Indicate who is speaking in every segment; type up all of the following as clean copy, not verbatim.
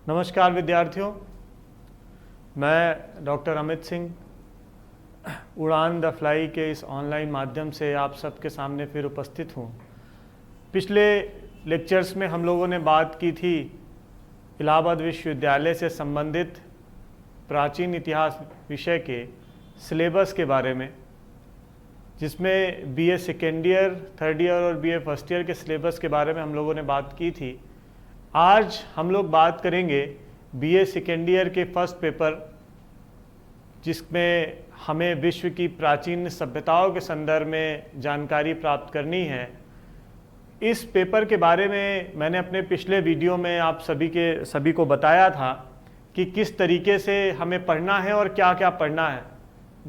Speaker 1: नमस्कार विद्यार्थियों, मैं डॉक्टर अमित सिंह उड़ान द फ्लाई के इस ऑनलाइन माध्यम से आप सबके सामने फिर उपस्थित हूँ। पिछले लेक्चर्स में हम लोगों ने बात की थी इलाहाबाद विश्वविद्यालय से संबंधित प्राचीन इतिहास विषय के सिलेबस के बारे में, जिसमें BA second year, third year और बीए फर्स्ट ईयर के सिलेबस के बारे में हम लोगों ने बात की थी। आज हम लोग बात करेंगे बीए सेकेंड ईयर के फर्स्ट पेपर, जिसमें हमें विश्व की प्राचीन सभ्यताओं के संदर्भ में जानकारी प्राप्त करनी है। इस पेपर के बारे में मैंने अपने पिछले वीडियो में आप सभी को बताया था कि किस तरीके से हमें पढ़ना है और क्या क्या पढ़ना है।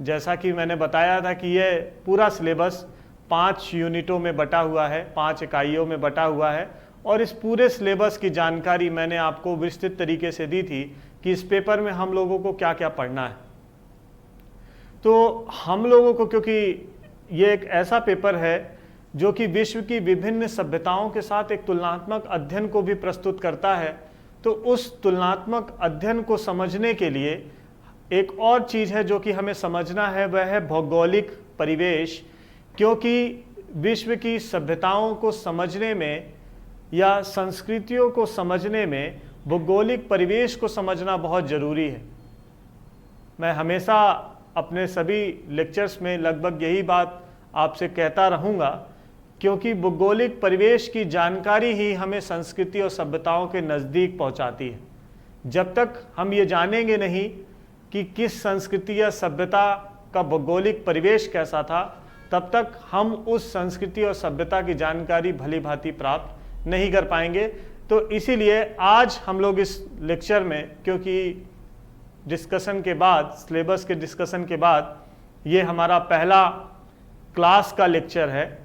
Speaker 1: जैसा कि मैंने बताया था कि यह पूरा सिलेबस 5 यूनिटों में बटा हुआ है, 5 इकाइयों में बटा हुआ है, और इस पूरे सिलेबस की जानकारी मैंने आपको विस्तृत तरीके से दी थी कि इस पेपर में हम लोगों को क्या क्या पढ़ना है। तो हम लोगों को, क्योंकि ये एक ऐसा पेपर है जो कि विश्व की विभिन्न सभ्यताओं के साथ एक तुलनात्मक अध्ययन को भी प्रस्तुत करता है, तो उस तुलनात्मक अध्ययन को समझने के लिए एक और चीज़ है जो कि हमें समझना है, वह है भौगोलिक परिवेश। क्योंकि विश्व की सभ्यताओं को समझने में या संस्कृतियों को समझने में भौगोलिक परिवेश को समझना बहुत ज़रूरी है। मैं हमेशा अपने सभी लेक्चर्स में लगभग यही बात आपसे कहता रहूँगा, क्योंकि भौगोलिक परिवेश की जानकारी ही हमें संस्कृति और सभ्यताओं के नज़दीक पहुँचाती है। जब तक हम ये जानेंगे नहीं कि किस संस्कृति या सभ्यता का भौगोलिक परिवेश कैसा था, तब तक हम उस संस्कृति और सभ्यता की जानकारी भली भांति प्राप्त नहीं कर पाएंगे। तो इसीलिए आज हम लोग इस लेक्चर में, क्योंकि डिस्कशन के बाद, सिलेबस के डिस्कशन के बाद ये हमारा पहला क्लास का लेक्चर है,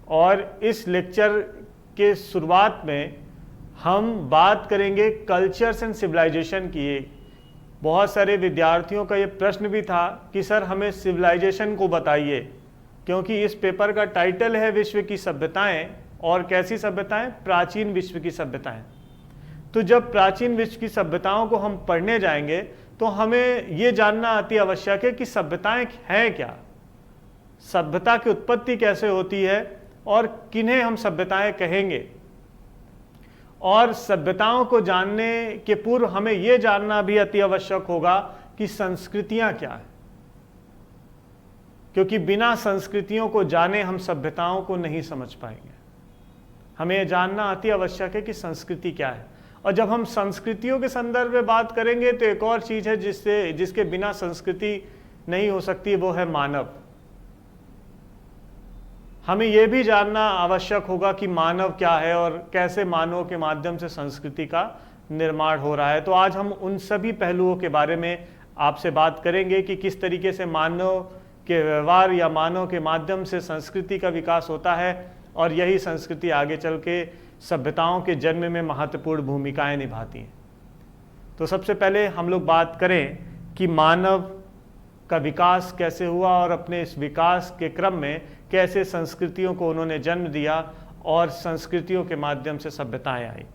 Speaker 1: और इस लेक्चर के शुरुआत में हम बात करेंगे कल्चर्स एंड सिविलाइजेशन की। बहुत सारे विद्यार्थियों का ये प्रश्न भी था कि सर हमें सिविलाइजेशन को बताइए, क्योंकि इस पेपर का टाइटल है विश्व की सभ्यताएं। और कैसी सभ्यताएं? प्राचीन विश्व की सभ्यताएं। तो जब प्राचीन विश्व की सभ्यताओं को हम पढ़ने जाएंगे तो हमें ये जानना अति आवश्यक है कि सभ्यताएं हैं क्या, सभ्यता की उत्पत्ति कैसे होती है और किन्हें हम सभ्यताएं कहेंगे। और सभ्यताओं को जानने के पूर्व हमें यह जानना भी अति आवश्यक होगा कि संस्कृतियां क्या है, क्योंकि बिना संस्कृतियों को जाने हम सभ्यताओं को नहीं समझ पाएंगे। हमें यह जानना अति आवश्यक है कि संस्कृति क्या है। और जब हम संस्कृतियों के संदर्भ में बात करेंगे तो एक और चीज है जिसके बिना संस्कृति नहीं हो सकती, वो है मानव। हमें यह भी जानना आवश्यक होगा कि मानव क्या है और कैसे मानव के माध्यम से संस्कृति का निर्माण हो रहा है। तो आज हम उन सभी पहलुओं के बारे में आपसे बात करेंगे कि किस तरीके से मानव के व्यवहार या मानव के माध्यम से संस्कृति का विकास होता है, और यही संस्कृति आगे चल के सभ्यताओं के जन्म में महत्वपूर्ण भूमिकाएं निभाती हैं। तो सबसे पहले हम लोग बात करें कि मानव का विकास कैसे हुआ और अपने इस विकास के क्रम में कैसे संस्कृतियों को उन्होंने जन्म दिया और संस्कृतियों के माध्यम से सभ्यताएं आई।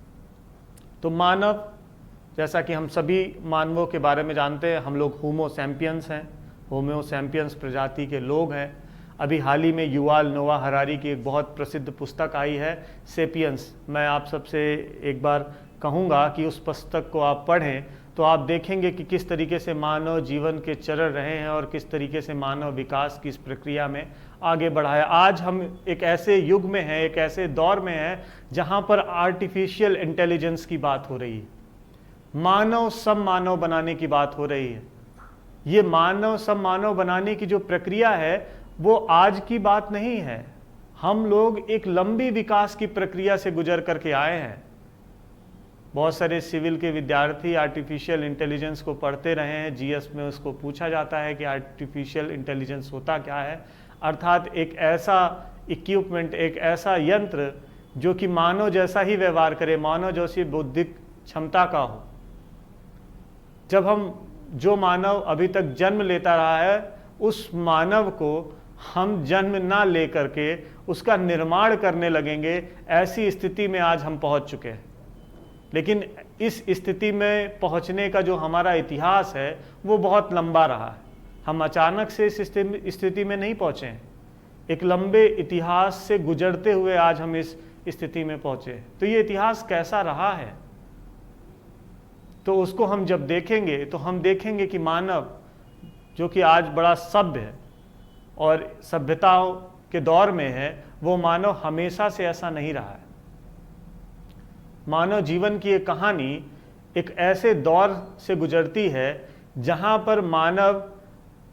Speaker 1: तो मानव, जैसा कि हम सभी मानवों के बारे में जानते हैं, हम लोग होमो सैपियंस हैं, होमो सैपियंस प्रजाति के लोग हैं। अभी हाल ही में युवाल नोआ हरारी की एक बहुत प्रसिद्ध पुस्तक आई है, सेपियंस। मैं आप सबसे एक बार कहूँगा कि उस पुस्तक को आप पढ़ें, तो आप देखेंगे कि किस तरीके से मानव जीवन के चरण रहे हैं और किस तरीके से मानव विकास की इस प्रक्रिया में आगे बढ़ा है। आज हम एक ऐसे युग में हैं, एक ऐसे दौर में हैं जहाँ पर आर्टिफिशियल इंटेलिजेंस की बात हो रही है, मानव सब मानव बनाने की बात हो रही है। ये मानव सब मानव बनाने की जो प्रक्रिया है वो आज की बात नहीं है। हम लोग एक लंबी विकास की प्रक्रिया से गुजर करके आए हैं। बहुत सारे सिविल के विद्यार्थी आर्टिफिशियल इंटेलिजेंस को पढ़ते रहे हैं। जीएस में उसको पूछा जाता है कि आर्टिफिशियल इंटेलिजेंस होता क्या है। अर्थात एक ऐसा इक्विपमेंट, एक ऐसा यंत्र जो कि मानव जैसा ही व्यवहार करे, मानव जैसी बौद्धिक क्षमता का हो। जब हम जो मानव अभी तक जन्म लेता रहा है, उस मानव को हम जन्म ना लेकर के उसका निर्माण करने लगेंगे, ऐसी स्थिति में आज हम पहुंच चुके हैं। लेकिन इस स्थिति में पहुंचने का जो हमारा इतिहास है वो बहुत लंबा रहा है। हम अचानक से इस स्थिति में नहीं पहुंचे हैं, एक लंबे इतिहास से गुजरते हुए आज हम इस स्थिति में पहुंचे। तो ये इतिहास कैसा रहा है, तो उसको हम जब देखेंगे तो हम देखेंगे कि मानव जो कि आज बड़ा सभ्य है और सभ्यताओं के दौर में है, वो मानव हमेशा से ऐसा नहीं रहा है। मानव जीवन की एक कहानी एक ऐसे दौर से गुजरती है जहां पर मानव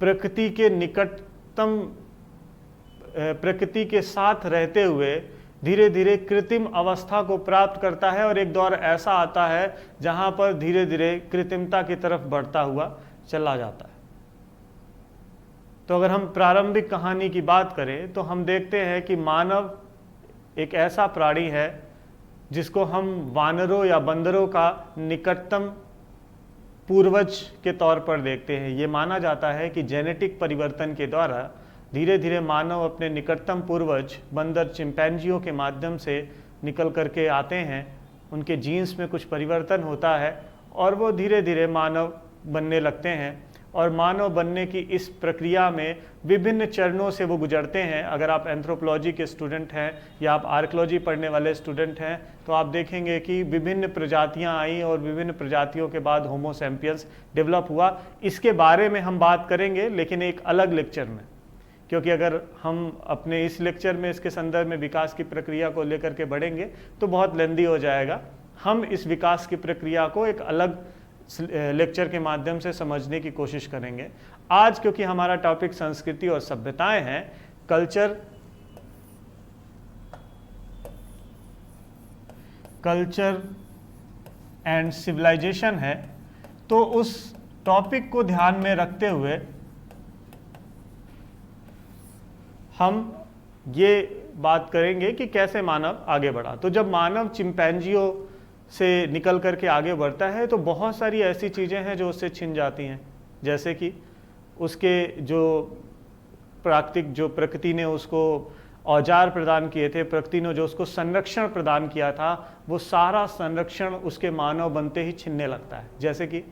Speaker 1: प्रकृति के निकटतम, प्रकृति के साथ रहते हुए धीरे धीरे कृत्रिम अवस्था को प्राप्त करता है, और एक दौर ऐसा आता है जहां पर धीरे धीरे कृत्रिमता की तरफ बढ़ता हुआ चला जाता है। तो अगर हम प्रारंभिक कहानी की बात करें तो हम देखते हैं कि मानव एक ऐसा प्राणी है जिसको हम वानरों या बंदरों का निकटतम पूर्वज के तौर पर देखते हैं। ये माना जाता है कि जेनेटिक परिवर्तन के द्वारा धीरे धीरे मानव अपने निकटतम पूर्वज बंदर चिंपैंजियों के माध्यम से निकल करके आते हैं, उनके जीन्स में कुछ परिवर्तन होता है और वो धीरे धीरे मानव बनने लगते हैं। और मानव बनने की इस प्रक्रिया में विभिन्न चरणों से वो गुजरते हैं। अगर आप एंथ्रोपोलॉजी के स्टूडेंट हैं या आप आर्कियोलॉजी पढ़ने वाले स्टूडेंट हैं तो आप देखेंगे कि विभिन्न प्रजातियां आई और विभिन्न प्रजातियों के बाद होमो सैपियंस डेवलप हुआ। इसके बारे में हम बात करेंगे लेकिन एक अलग लेक्चर में, क्योंकि अगर हम अपने इस लेक्चर में इसके संदर्भ में विकास की प्रक्रिया को लेकर के बढ़ेंगे तो बहुत लेंदी हो जाएगा। हम इस विकास की प्रक्रिया को एक अलग लेक्चर के माध्यम से समझने की कोशिश करेंगे। आज क्योंकि हमारा टॉपिक संस्कृति और सभ्यताएं हैं, कल्चर एंड सिविलाइजेशन है, तो उस टॉपिक को ध्यान में रखते हुए हम ये बात करेंगे कि कैसे मानव आगे बढ़ा। तो जब मानव चिंपैंजियों से निकल करके आगे बढ़ता है तो बहुत सारी ऐसी चीज़ें हैं जो उससे छिन जाती हैं, जैसे कि उसके जो प्रकृति ने उसको औजार प्रदान किए थे, प्रकृति ने जो उसको संरक्षण प्रदान किया था, वो सारा संरक्षण उसके मानव बनते ही छिनने लगता है। जैसे कि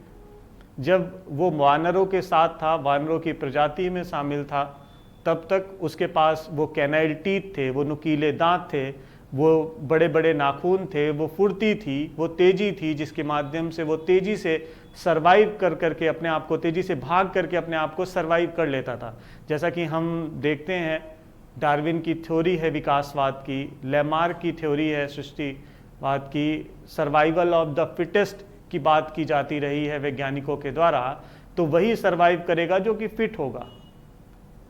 Speaker 1: जब वो वानरों के साथ था, वानरों की प्रजाति में शामिल था, तब तक उसके पास वो कैनाइल टीथ थे, वो नुकीले दांत थे, वो बड़े बड़े नाखून थे, वो फुर्ती थी, वो तेजी थी, जिसके माध्यम से वो तेजी से सरवाइव कर करके अपने आप को, तेजी से भाग करके अपने आप को सरवाइव कर लेता था। जैसा कि हम देखते हैं डार्विन की थ्योरी है विकासवाद की, लेमार्क की थ्योरी है सृष्टिवाद की, सर्वाइवल ऑफ द फिटेस्ट की बात की जाती रही है वैज्ञानिकों के द्वारा। तो वही सरवाइव करेगा जो कि फिट होगा।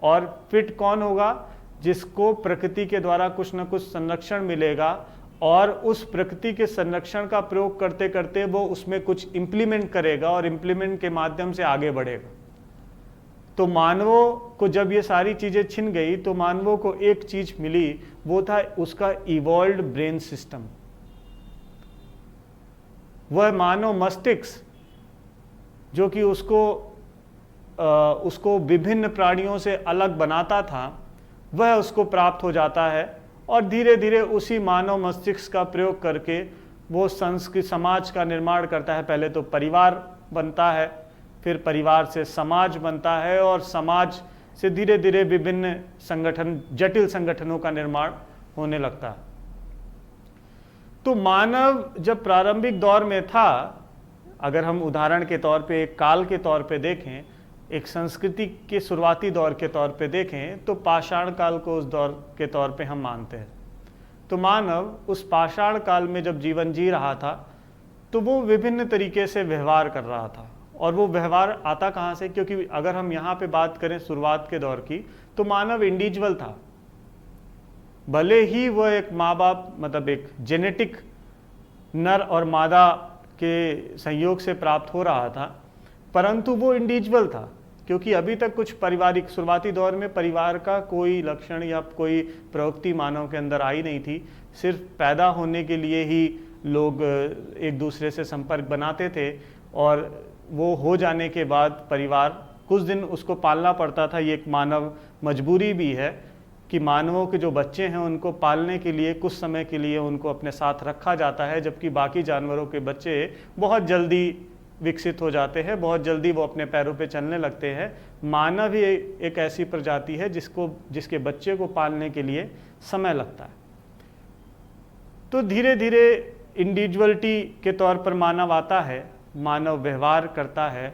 Speaker 1: और फिट कौन होगा? जिसको प्रकृति के द्वारा कुछ न कुछ संरक्षण मिलेगा और उस प्रकृति के संरक्षण का प्रयोग करते करते वो उसमें कुछ इंप्लीमेंट करेगा और इंप्लीमेंट के माध्यम से आगे बढ़ेगा। तो मानवों को जब ये सारी चीज़ें छिन गई तो मानवों को एक चीज मिली, वो था उसका इवॉल्व्ड ब्रेन सिस्टम। वह मानव मस्तिष्क जो कि उसको विभिन्न प्राणियों से अलग बनाता था, वह उसको प्राप्त हो जाता है और धीरे धीरे उसी मानव मस्तिष्क का प्रयोग करके वो संस्कृति समाज का निर्माण करता है। पहले तो परिवार बनता है, फिर परिवार से समाज बनता है और समाज से धीरे धीरे विभिन्न संगठन, जटिल संगठनों का निर्माण होने लगता है। तो मानव जब प्रारंभिक दौर में था, अगर हम उदाहरण के तौर पे एक काल के तौर पे देखें, एक संस्कृति के शुरुआती दौर के तौर पे देखें, तो पाषाण काल को उस दौर के तौर पे हम मानते हैं। तो मानव उस पाषाण काल में जब जीवन जी रहा था तो वो विभिन्न तरीके से व्यवहार कर रहा था। और वो व्यवहार आता कहाँ से? क्योंकि अगर हम यहाँ पे बात करें शुरुआत के दौर की, तो मानव इंडिविजुअल था। भले ही वह एक माँ बाप, मतलब एक जेनेटिक नर और मादा के संयोग से प्राप्त हो रहा था, परंतु वो इंडिविजुअल था, क्योंकि अभी तक कुछ पारिवारिक, शुरुआती दौर में परिवार का कोई लक्षण या कोई प्रवृत्ति मानव के अंदर आई नहीं थी। सिर्फ पैदा होने के लिए ही लोग एक दूसरे से संपर्क बनाते थे और वो हो जाने के बाद परिवार कुछ दिन उसको पालना पड़ता था। ये एक मानव मजबूरी भी है कि मानवों के जो बच्चे हैं उनको पालने के लिए कुछ समय के लिए उनको अपने साथ रखा जाता है, जबकि बाकी जानवरों के बच्चे बहुत जल्दी विकसित हो जाते हैं, बहुत जल्दी वो अपने पैरों पे चलने लगते हैं। मानव ही एक ऐसी प्रजाति है जिसके बच्चे को पालने के लिए समय लगता है। तो धीरे धीरे इंडिविजुअलिटी के तौर पर मानव आता है, मानव व्यवहार करता है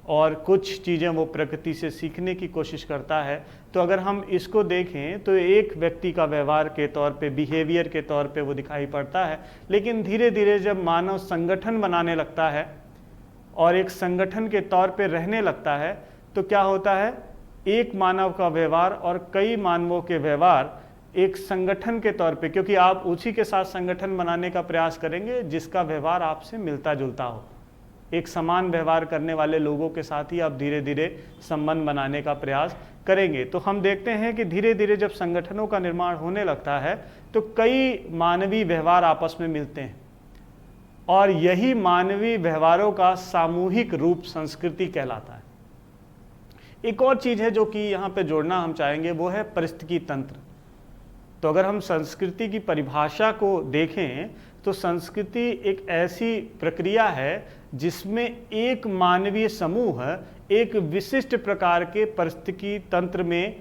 Speaker 1: और कुछ चीज़ें वो प्रकृति से सीखने की कोशिश करता है। तो अगर हम इसको देखें तो एक व्यक्ति का व्यवहार के तौर पे, बिहेवियर के तौर पे वो दिखाई पड़ता है। लेकिन धीरे धीरे जब मानव संगठन बनाने लगता है और एक संगठन के तौर पे रहने लगता है तो क्या होता है, एक मानव का व्यवहार और कई मानवों के व्यवहार एक संगठन के तौर पे, क्योंकि आप उसी के साथ संगठन बनाने का प्रयास करेंगे जिसका व्यवहार आपसे मिलता जुलता हो। एक समान व्यवहार करने वाले लोगों के साथ ही आप धीरे धीरे संबंध बनाने का प्रयास करेंगे। तो हम देखते हैं कि धीरे धीरे जब संगठनों का निर्माण होने लगता है तो कई मानवीय व्यवहार आपस में मिलते हैं और यही मानवीय व्यवहारों का सामूहिक रूप संस्कृति कहलाता है। एक और चीज़ है जो कि यहाँ पे जोड़ना हम चाहेंगे, वो है पारिस्थितिकी तंत्र। तो अगर हम संस्कृति की परिभाषा को देखें तो संस्कृति एक ऐसी प्रक्रिया है जिसमें एक मानवीय समूह एक विशिष्ट प्रकार के पारिस्थितिकी तंत्र में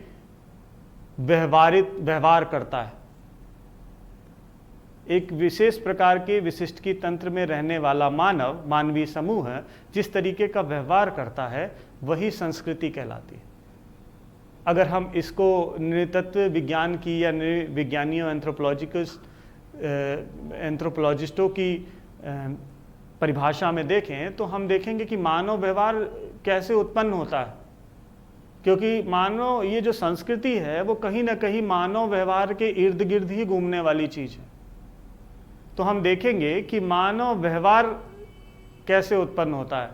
Speaker 1: व्यवहार करता है। एक विशेष प्रकार के विशिष्टकी तंत्र में रहने वाला मानवीय समूह जिस तरीके का व्यवहार करता है वही संस्कृति कहलाती है। अगर हम इसको नृतत्व विज्ञान की या विज्ञानियों एंथ्रोपोलॉजिस्टों की परिभाषा में देखें तो हम देखेंगे कि मानव व्यवहार कैसे उत्पन्न होता है, क्योंकि मानव ये जो संस्कृति है वो कहीं ना कहीं मानव व्यवहार के इर्द गिर्द ही घूमने वाली चीज़ है। तो हम देखेंगे कि मानव व्यवहार कैसे उत्पन्न होता है।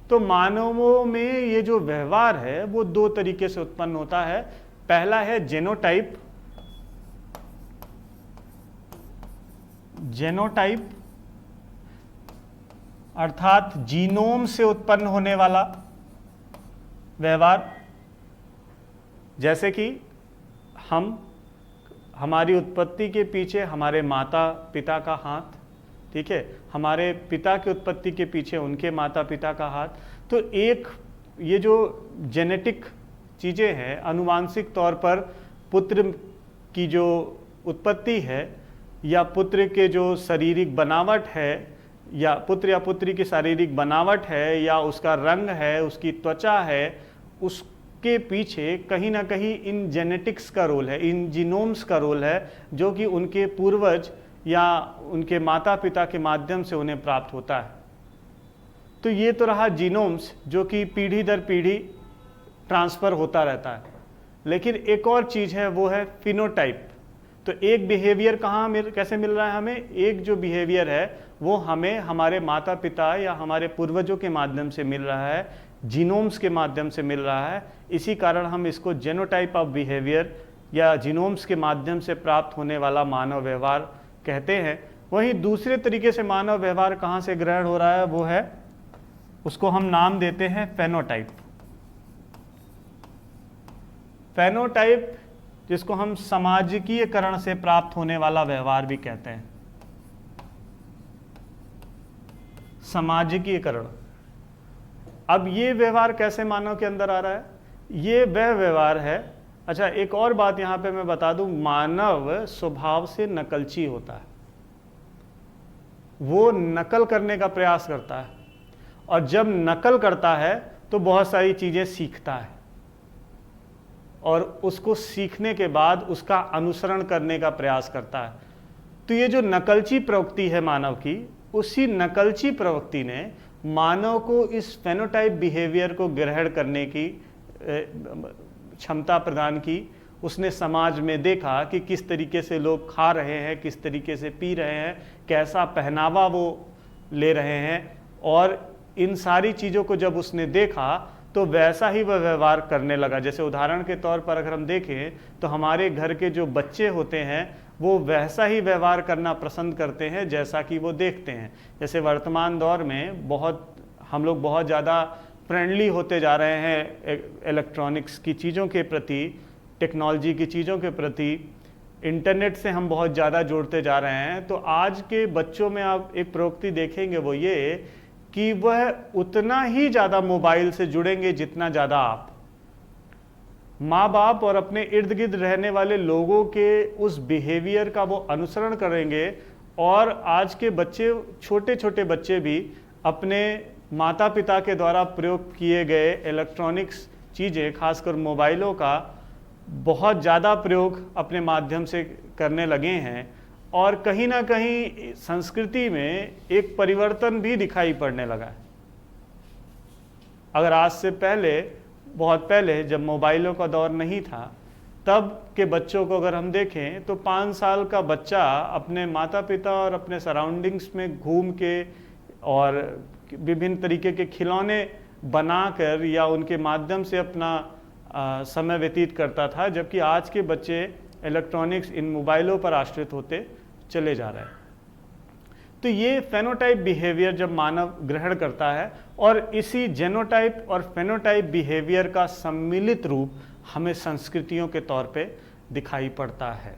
Speaker 1: तो मानवों में ये जो व्यवहार है वो दो तरीके से उत्पन्न होता है। पहला है जेनोटाइप। जेनोटाइप अर्थात जीनोम से उत्पन्न होने वाला व्यवहार, जैसे कि हमारी उत्पत्ति के पीछे हमारे माता पिता का हाथ, ठीक है, हमारे पिता की उत्पत्ति के पीछे उनके माता पिता का हाथ। तो एक ये जो जेनेटिक चीज़ें हैं, अनुवांशिक तौर पर पुत्र की जो उत्पत्ति है या पुत्र के जो शारीरिक बनावट है या पुत्र या पुत्री की शारीरिक बनावट है या उसका रंग है, उसकी त्वचा है, उसके पीछे कहीं ना कहीं इन जेनेटिक्स का रोल है, इन जीनोम्स का रोल है, जो कि उनके पूर्वज या उनके माता पिता के माध्यम से उन्हें प्राप्त होता है। तो ये तो रहा जीनोम्स जो कि पीढ़ी दर पीढ़ी ट्रांसफ़र होता रहता है। लेकिन एक और चीज़ है वो है फिनोटाइप। तो एक बिहेवियर कैसे मिल रहा है हमें, एक जो बिहेवियर है वो हमें हमारे माता पिता या हमारे पूर्वजों के माध्यम से मिल रहा है, जीनोम्स के माध्यम से मिल रहा है। इसी कारण हम इसको जेनोटाइप ऑफ बिहेवियर या जीनोम्स के माध्यम से प्राप्त होने वाला मानव व्यवहार कहते हैं। वहीं दूसरे तरीके से मानव व्यवहार कहाँ से ग्रहण हो रहा है वो है, उसको हम नाम देते हैं फेनोटाइप। फेनोटाइप जिसको हम समाजिकीयकरण से प्राप्त होने वाला व्यवहार भी कहते हैं। सामाजिकीकरण। अब ये व्यवहार कैसे मानव के अंदर आ रहा है, ये वह व्यवहार है। अच्छा, एक और बात यहाँ पे मैं बता दूं, मानव स्वभाव से नकलची होता है, वो नकल करने का प्रयास करता है और जब नकल करता है तो बहुत सारी चीज़ें सीखता है और उसको सीखने के बाद उसका अनुसरण करने का प्रयास करता है। तो ये जो नकलची प्रवृत्ति है मानव की, उसी नकलची प्रवृत्ति ने मानव को इस फेनोटाइप बिहेवियर को ग्रहण करने की क्षमता प्रदान की। उसने समाज में देखा कि किस तरीके से लोग खा रहे हैं, किस तरीके से पी रहे हैं, कैसा पहनावा वो ले रहे हैं, और इन सारी चीज़ों को जब उसने देखा तो वैसा ही वह व्यवहार करने लगा। जैसे उदाहरण के तौर पर अगर हम देखें तो हमारे घर के जो बच्चे होते हैं वो वैसा ही व्यवहार करना पसंद करते हैं जैसा कि वो देखते हैं। जैसे वर्तमान दौर में हम लोग बहुत ज़्यादा फ्रेंडली होते जा रहे हैं इलेक्ट्रॉनिक्स की चीज़ों के प्रति, टेक्नोलॉजी की चीज़ों के प्रति, इंटरनेट से हम बहुत ज़्यादा जुड़ते जा रहे हैं। तो आज के बच्चों में आप एक प्रवृत्ति देखेंगे, वो ये कि वह उतना ही ज़्यादा मोबाइल से जुड़ेंगे जितना ज़्यादा आप। माँ बाप और अपने इर्द गिर्द रहने वाले लोगों के उस बिहेवियर का वो अनुसरण करेंगे, और आज के बच्चे, छोटे छोटे बच्चे भी अपने माता पिता के द्वारा प्रयोग किए गए इलेक्ट्रॉनिक्स चीज़ें, खासकर मोबाइलों का बहुत ज़्यादा प्रयोग अपने माध्यम से करने लगे हैं। और कहीं ना कहीं संस्कृति में एक परिवर्तन भी दिखाई पड़ने लगा है। अगर आज से पहले, बहुत पहले जब मोबाइलों का दौर नहीं था, तब के बच्चों को अगर हम देखें तो 5 साल का बच्चा अपने माता पिता और अपने सराउंडिंग्स में घूम के और विभिन्न तरीके के खिलौने बनाकर या उनके माध्यम से अपना समय व्यतीत करता था, जबकि आज के बच्चे इलेक्ट्रॉनिक्स, इन मोबाइलों पर आश्रित होते चले जा रहे हैं। तो ये फेनोटाइप बिहेवियर जब मानव ग्रहण करता है, और इसी जेनोटाइप और फेनोटाइप बिहेवियर का सम्मिलित रूप हमें संस्कृतियों के तौर पे दिखाई पड़ता है।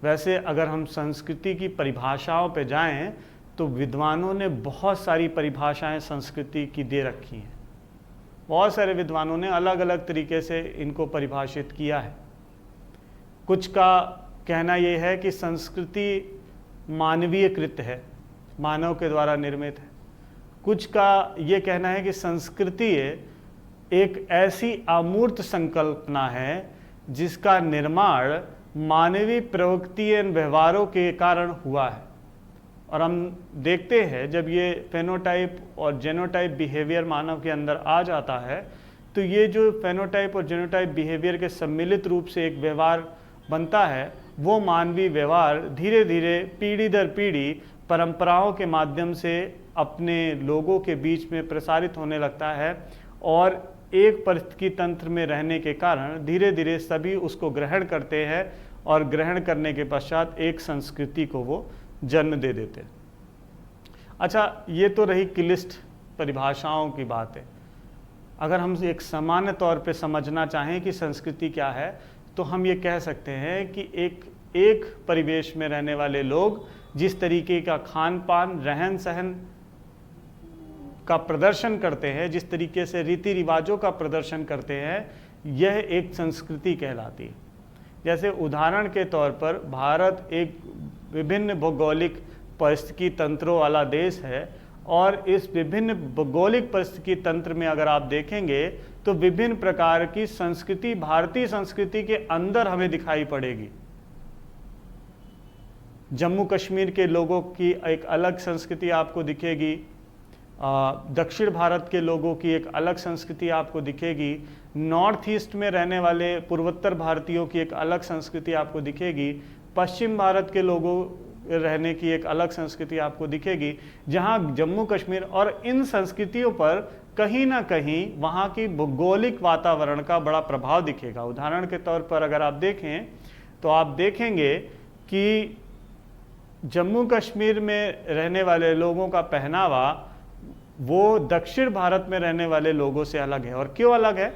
Speaker 1: वैसे अगर हम संस्कृति की परिभाषाओं पे जाएं तो विद्वानों ने बहुत सारी परिभाषाएं संस्कृति की दे रखी हैं। बहुत सारे विद्वानों ने अलग अलग तरीके से इनको परिभाषित किया है। कुछ का कहना यह है कि संस्कृति मानवीय कृत्य है, मानव के द्वारा निर्मित है। कुछ का ये कहना है कि संस्कृति एक ऐसी अमूर्त संकल्पना है जिसका निर्माण मानवीय प्रवृत्ति एवं व्यवहारों के कारण हुआ है। और हम देखते हैं जब ये फेनोटाइप और जेनोटाइप बिहेवियर मानव के अंदर आ जाता है, तो ये जो फेनोटाइप और जेनोटाइप बिहेवियर के सम्मिलित रूप से एक व्यवहार बनता है, वो मानवीय व्यवहार धीरे धीरे पीढ़ी दर पीढ़ी परंपराओं के माध्यम से अपने लोगों के बीच में प्रसारित होने लगता है, और एक परिस्थिति तंत्र में रहने के कारण धीरे धीरे सभी उसको ग्रहण करते हैं, और ग्रहण करने के पश्चात एक संस्कृति को वो जन्म दे देते हैं। अच्छा, ये तो रही क्लिष्ट परिभाषाओं की बात है। अगर हम एक सामान्य तौर पे समझना चाहें कि संस्कृति क्या है, तो हम ये कह सकते हैं कि एक परिवेश में रहने वाले लोग जिस तरीके का खान पान, रहन सहन का प्रदर्शन करते हैं, जिस तरीके से रीति रिवाजों का प्रदर्शन करते हैं, यह एक संस्कृति कहलाती है। जैसे उदाहरण के तौर पर भारत एक विभिन्न भौगोलिक परिस्थिति तंत्रों वाला देश है, और इस विभिन्न भौगोलिक परिस्थिति तंत्र में अगर आप देखेंगे तो विभिन्न प्रकार की संस्कृति भारतीय संस्कृति के अंदर हमें दिखाई पड़ेगी। जम्मू कश्मीर के लोगों की एक अलग संस्कृति आपको दिखेगी, दक्षिण भारत के लोगों की एक अलग संस्कृति आपको दिखेगी, नॉर्थ ईस्ट में रहने वाले पूर्वोत्तर भारतीयों की एक अलग संस्कृति आपको दिखेगी, पश्चिम भारत के लोगों रहने की एक अलग संस्कृति आपको दिखेगी, जहां जम्मू कश्मीर और इन संस्कृतियों पर कहीं ना कहीं वहां की भौगोलिक वातावरण का बड़ा प्रभाव दिखेगा। उदाहरण के तौर पर अगर आप देखें तो आप देखेंगे कि जम्मू कश्मीर में रहने वाले लोगों का पहनावा वो दक्षिण भारत में रहने वाले लोगों से अलग है। और क्यों अलग है?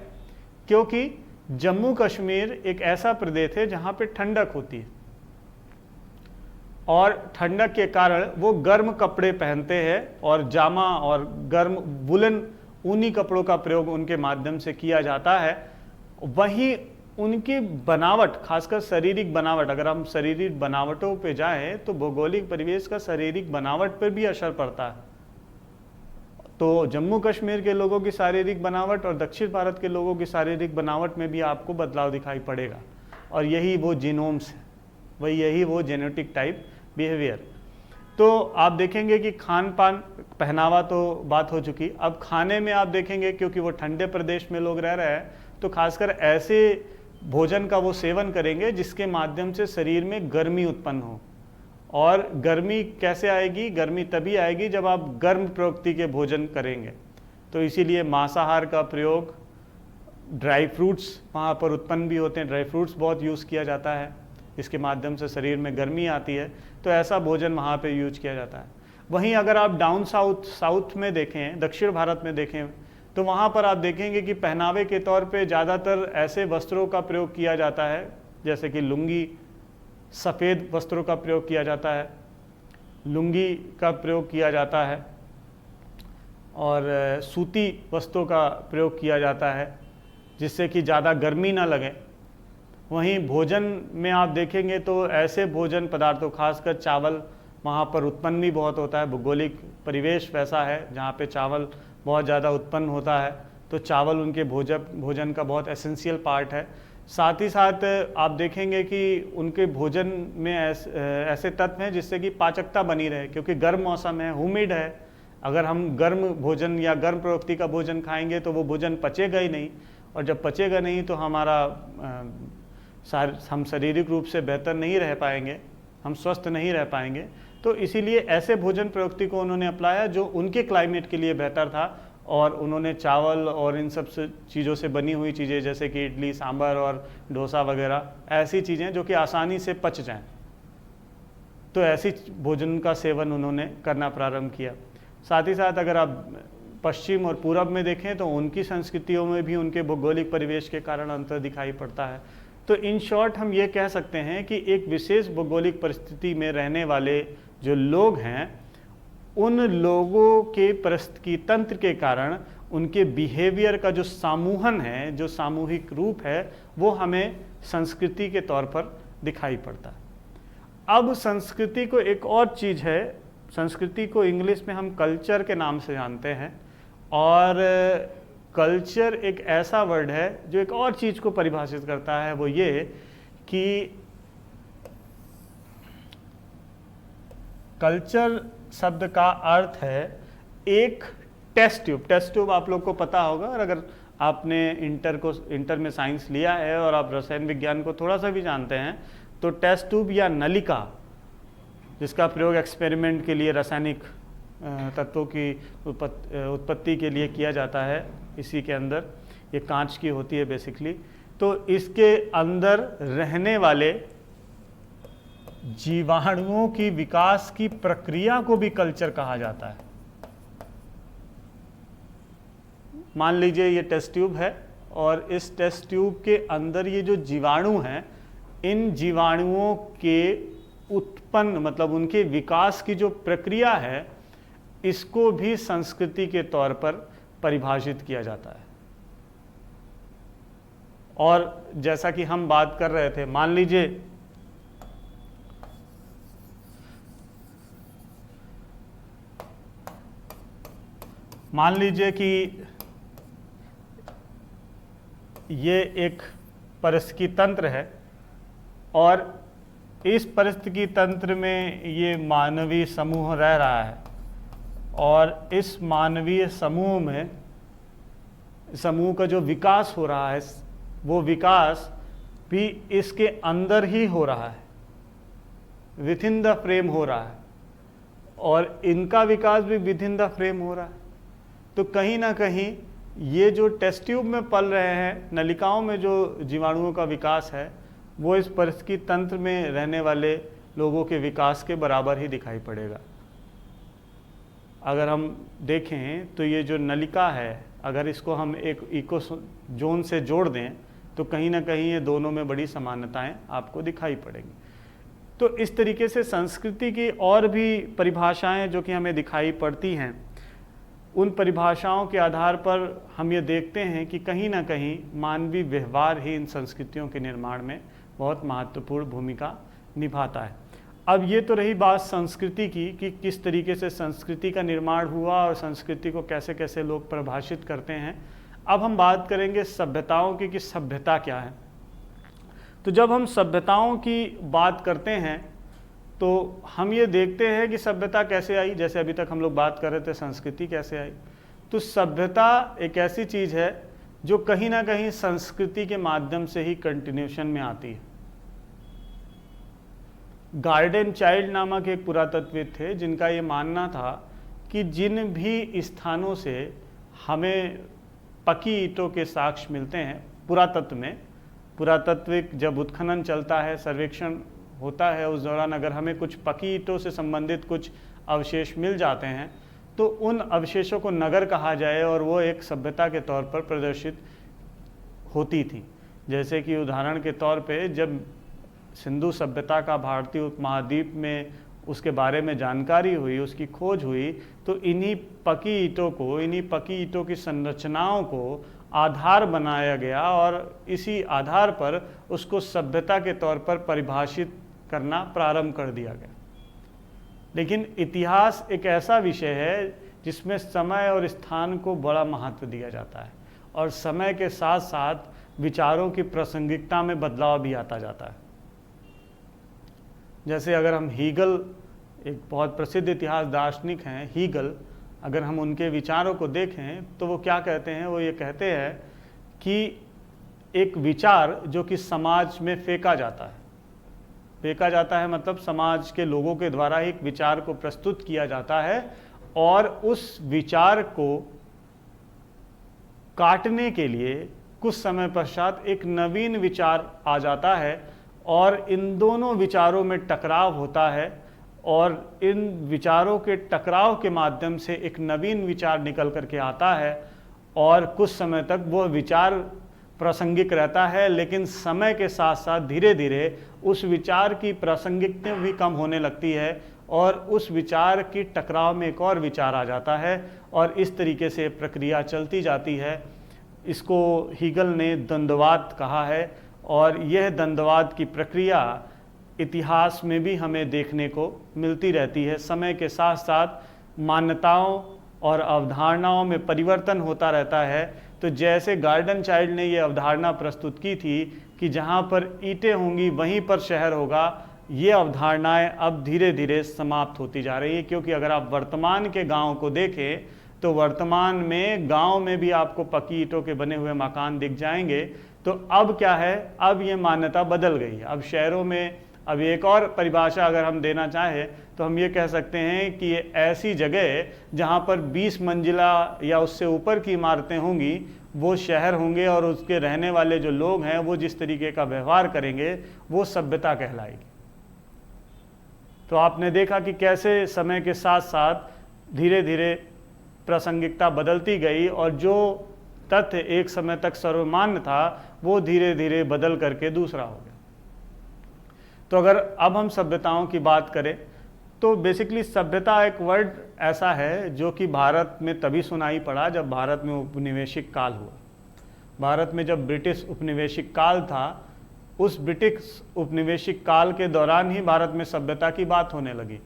Speaker 1: क्योंकि जम्मू कश्मीर एक ऐसा प्रदेश है जहां पे ठंडक होती है, और ठंडक के कारण वो गर्म कपड़े पहनते हैं, और जामा और गर्म वुलन ऊनी कपड़ों का प्रयोग उनके माध्यम से किया जाता है। वहीं उनकी बनावट, खासकर शारीरिक बनावट, अगर हम शारीरिक बनावटों पे जाएं तो भौगोलिक परिवेश का शारीरिक बनावट पर भी असर पड़ता है। तो जम्मू कश्मीर के लोगों की शारीरिक बनावट और दक्षिण भारत के लोगों की शारीरिक बनावट में भी आपको बदलाव दिखाई पड़ेगा, और यही वो जीनोम्स है, वही यही वो जेनेटिक टाइप बिहेवियर। तो आप देखेंगे कि खान पान, पहनावा तो बात हो चुकी। अब खाने में आप देखेंगे, क्योंकि वो ठंडे प्रदेश में लोग रह रहे हैं, तो खासकर ऐसे भोजन का वो सेवन करेंगे जिसके माध्यम से शरीर में गर्मी उत्पन्न हो। और गर्मी कैसे आएगी? गर्मी तभी आएगी जब आप गर्म प्रवृत्ति के भोजन करेंगे। तो इसीलिए मांसाहार का प्रयोग, ड्राई फ्रूट्स वहाँ पर उत्पन्न भी होते हैं, ड्राई फ्रूट्स बहुत यूज़ किया जाता है, इसके माध्यम से शरीर में गर्मी आती है, तो ऐसा भोजन वहाँ पे यूज किया जाता है। वहीं अगर आप डाउन साउथ में देखें, दक्षिण भारत में देखें, तो वहाँ पर आप देखेंगे कि पहनावे के तौर पे ज़्यादातर ऐसे वस्त्रों का प्रयोग किया जाता है जैसे कि लुंगी, सफ़ेद वस्त्रों का प्रयोग किया जाता है, लुंगी का प्रयोग किया जाता है और सूती वस्त्रों का प्रयोग किया जाता है जिससे कि ज़्यादा गर्मी ना लगे। वहीं भोजन में आप देखेंगे तो ऐसे भोजन पदार्थों, खासकर चावल, वहाँ पर उत्पन्न भी बहुत होता है। भौगोलिक परिवेश वैसा है जहाँ पे चावल बहुत ज़्यादा उत्पन्न होता है, तो चावल उनके भोजन का बहुत एसेंशियल पार्ट है। साथ ही साथ आप देखेंगे कि उनके भोजन में ऐसे तत्व हैं जिससे कि पाचकता बनी रहे, क्योंकि गर्म मौसम है, ह्यूमिड है। अगर हम गर्म भोजन या गर्म प्रवृत्ति का भोजन खाएंगे तो वो भोजन पचेगा ही नहीं, और जब पचेगा नहीं तो हम शारीरिक रूप से बेहतर नहीं रह पाएंगे, हम स्वस्थ नहीं रह पाएंगे। तो इसीलिए ऐसे भोजन प्रवृत्ति को उन्होंने अपनाया जो उनके क्लाइमेट के लिए बेहतर था, और उन्होंने चावल और इन सब चीज़ों से बनी हुई चीज़ें जैसे कि इडली, सांभर और डोसा वगैरह, ऐसी चीज़ें जो कि आसानी से पच जाएं, तो ऐसी भोजन का सेवन उन्होंने करना प्रारंभ किया। साथ ही साथ अगर आप पश्चिम और पूरब में देखें तो उनकी संस्कृतियों में भी उनके भौगोलिक परिवेश के कारण अंतर दिखाई पड़ता है। तो इन शॉर्ट हम ये कह सकते हैं कि एक विशेष भौगोलिक परिस्थिति में रहने वाले जो लोग हैं, उन लोगों के परिस्थिति तंत्र के कारण उनके बिहेवियर का जो समूहन है, जो सामूहिक रूप है, वो हमें संस्कृति के तौर पर दिखाई पड़ता है। अब संस्कृति को एक और चीज़ है, संस्कृति को इंग्लिश में हम कल्चर के नाम से जानते हैं, और कल्चर एक ऐसा वर्ड है जो एक और चीज़ को परिभाषित करता है, वो ये कि कल्चर शब्द का अर्थ है एक टेस्ट ट्यूब। टेस्ट ट्यूब आप लोग को पता होगा, और अगर आपने इंटर में साइंस लिया है और आप रसायन विज्ञान को थोड़ा सा भी जानते हैं, तो टेस्ट ट्यूब या नलिका, जिसका प्रयोग एक्सपेरिमेंट के लिए रासायनिक तत्वों की उत्पत्ति के लिए किया जाता है, इसी के अंदर ये कांच की होती है बेसिकली, तो इसके अंदर रहने वाले जीवाणुओं की विकास की प्रक्रिया को भी कल्चर कहा जाता है। मान लीजिए ये टेस्ट ट्यूब है, और इस टेस्ट ट्यूब के अंदर ये जो जीवाणु हैं, इन जीवाणुओं के उत्पन्न मतलब उनके विकास की जो प्रक्रिया है, इसको भी संस्कृति के तौर पर परिभाषित किया जाता है। और जैसा कि हम बात कर रहे थे, मान लीजिए कि ये एक पारिस्थितिकी तंत्र है, और इस पारिस्थितिकी तंत्र में ये मानवीय समूह रह रहा है, और इस मानवीय समूह का जो विकास हो रहा है, वो विकास भी इसके अंदर ही हो रहा है, विद इन द फ्रेम हो रहा है, और इनका विकास भी विद इन द फ्रेम हो रहा है। तो कहीं ना कहीं ये जो टेस्ट ट्यूब में पल रहे हैं, नलिकाओं में जो जीवाणुओं का विकास है, वो इस पारिस्थितिकी तंत्र में रहने वाले लोगों के विकास के बराबर ही दिखाई पड़ेगा। अगर हम देखें तो ये जो नलिका है, अगर इसको हम एक इको जोन से जोड़ दें तो कहीं ना कहीं ये दोनों में बड़ी समानताएं आपको दिखाई पड़ेंगी। तो इस तरीके से संस्कृति की और भी परिभाषाएं जो कि हमें दिखाई पड़ती हैं, उन परिभाषाओं के आधार पर हम ये देखते हैं कि कहीं ना कहीं मानवीय व्यवहार ही इन संस्कृतियों के निर्माण में बहुत महत्वपूर्ण भूमिका निभाता है। अब ये तो रही बात संस्कृति की कि किस तरीके से संस्कृति का निर्माण हुआ और संस्कृति को कैसे कैसे लोग परिभाषित करते हैं। अब हम बात करेंगे सभ्यताओं की कि सभ्यता क्या है। तो जब हम सभ्यताओं की बात करते हैं तो हम ये देखते हैं कि सभ्यता कैसे आई। जैसे अभी तक हम लोग बात कर रहे थे संस्कृति कैसे आई, तो सभ्यता एक ऐसी चीज़ है जो कहीं ना कहीं संस्कृति के माध्यम से ही कंटिन्यूशन में आती है। गार्डन चाइल्ड नामक एक पुरातत्वविद थे जिनका ये मानना था कि जिन भी स्थानों से हमें पकी ईंटों के साक्ष्य मिलते हैं पुरातत्व में, पुरातत्विक जब उत्खनन चलता है, सर्वेक्षण होता है, उस दौरान अगर हमें कुछ पकी ईंटों से संबंधित कुछ अवशेष मिल जाते हैं तो उन अवशेषों को नगर कहा जाए और वो एक सभ्यता के तौर पर प्रदर्शित होती थी। जैसे कि उदाहरण के तौर पे जब सिंधु सभ्यता का भारतीय उपमहाद्वीप में उसके बारे में जानकारी हुई, उसकी खोज हुई, तो इन्हीं पकी ईंटों की संरचनाओं को आधार बनाया गया और इसी आधार पर उसको सभ्यता के तौर पर परिभाषित करना प्रारंभ कर दिया गया। लेकिन इतिहास एक ऐसा विषय है जिसमें समय और स्थान को बड़ा महत्व दिया जाता है और समय के साथ साथ विचारों की प्रासंगिकता में बदलाव भी आता जाता है। जैसे अगर हम हीगल, एक बहुत प्रसिद्ध इतिहास दार्शनिक हैं हीगल, अगर हम उनके विचारों को देखें तो वो क्या कहते हैं, वो ये कहते हैं कि एक विचार जो कि समाज में फेंका जाता है मतलब समाज के लोगों के द्वारा एक विचार को प्रस्तुत किया जाता है और उस विचार को काटने के लिए कुछ समय पश्चात एक नवीन विचार आ जाता है और इन दोनों विचारों में टकराव होता है और इन विचारों के टकराव के माध्यम से एक नवीन विचार निकल करके आता है और कुछ समय तक वो विचार प्रासंगिक रहता है, लेकिन समय के साथ साथ धीरे धीरे उस विचार की प्रासंगिकता भी कम होने लगती है और उस विचार की टकराव में एक और विचार आ जाता है और इस तरीके से प्रक्रिया चलती जाती है। इसको हीगल ने द्वंद्ववाद कहा है और यह द्वंद्ववाद की प्रक्रिया इतिहास में भी हमें देखने को मिलती रहती है। समय के साथ साथ मान्यताओं और अवधारणाओं में परिवर्तन होता रहता है। तो जैसे गार्डन चाइल्ड ने ये अवधारणा प्रस्तुत की थी कि जहाँ पर ईंटें होंगी वहीं पर शहर होगा, ये अवधारणाएं अब धीरे धीरे समाप्त होती जा रही है, क्योंकि अगर आप वर्तमान के गांव को देखें तो वर्तमान में गांव में भी आपको पक्की ईंटों के बने हुए मकान दिख जाएंगे। तो अब क्या है, अब ये मान्यता बदल गई है। अब शहरों में, अब एक और परिभाषा अगर हम देना चाहें तो हम ये कह सकते हैं कि ये ऐसी जगह जहाँ पर 20 मंजिला या उससे ऊपर की इमारतें होंगी वो शहर होंगे और उसके रहने वाले जो लोग हैं वो जिस तरीके का व्यवहार करेंगे वो सभ्यता कहलाएगी। तो आपने देखा कि कैसे समय के साथ साथ धीरे धीरे प्रासंगिकता बदलती गई और जो तथ्य एक समय तक सर्वमान्य था वो धीरे धीरे बदल करके दूसरा हो गया। तो अगर अब हम सभ्यताओं की बात करें तो बेसिकली सभ्यता एक वर्ड ऐसा है जो कि भारत में तभी सुनाई पड़ा जब भारत में उपनिवेशिक काल हुआ। भारत में जब ब्रिटिश उपनिवेशिक काल था, उस ब्रिटिश उपनिवेशिक काल के दौरान ही भारत में सभ्यता की बात होने लगी।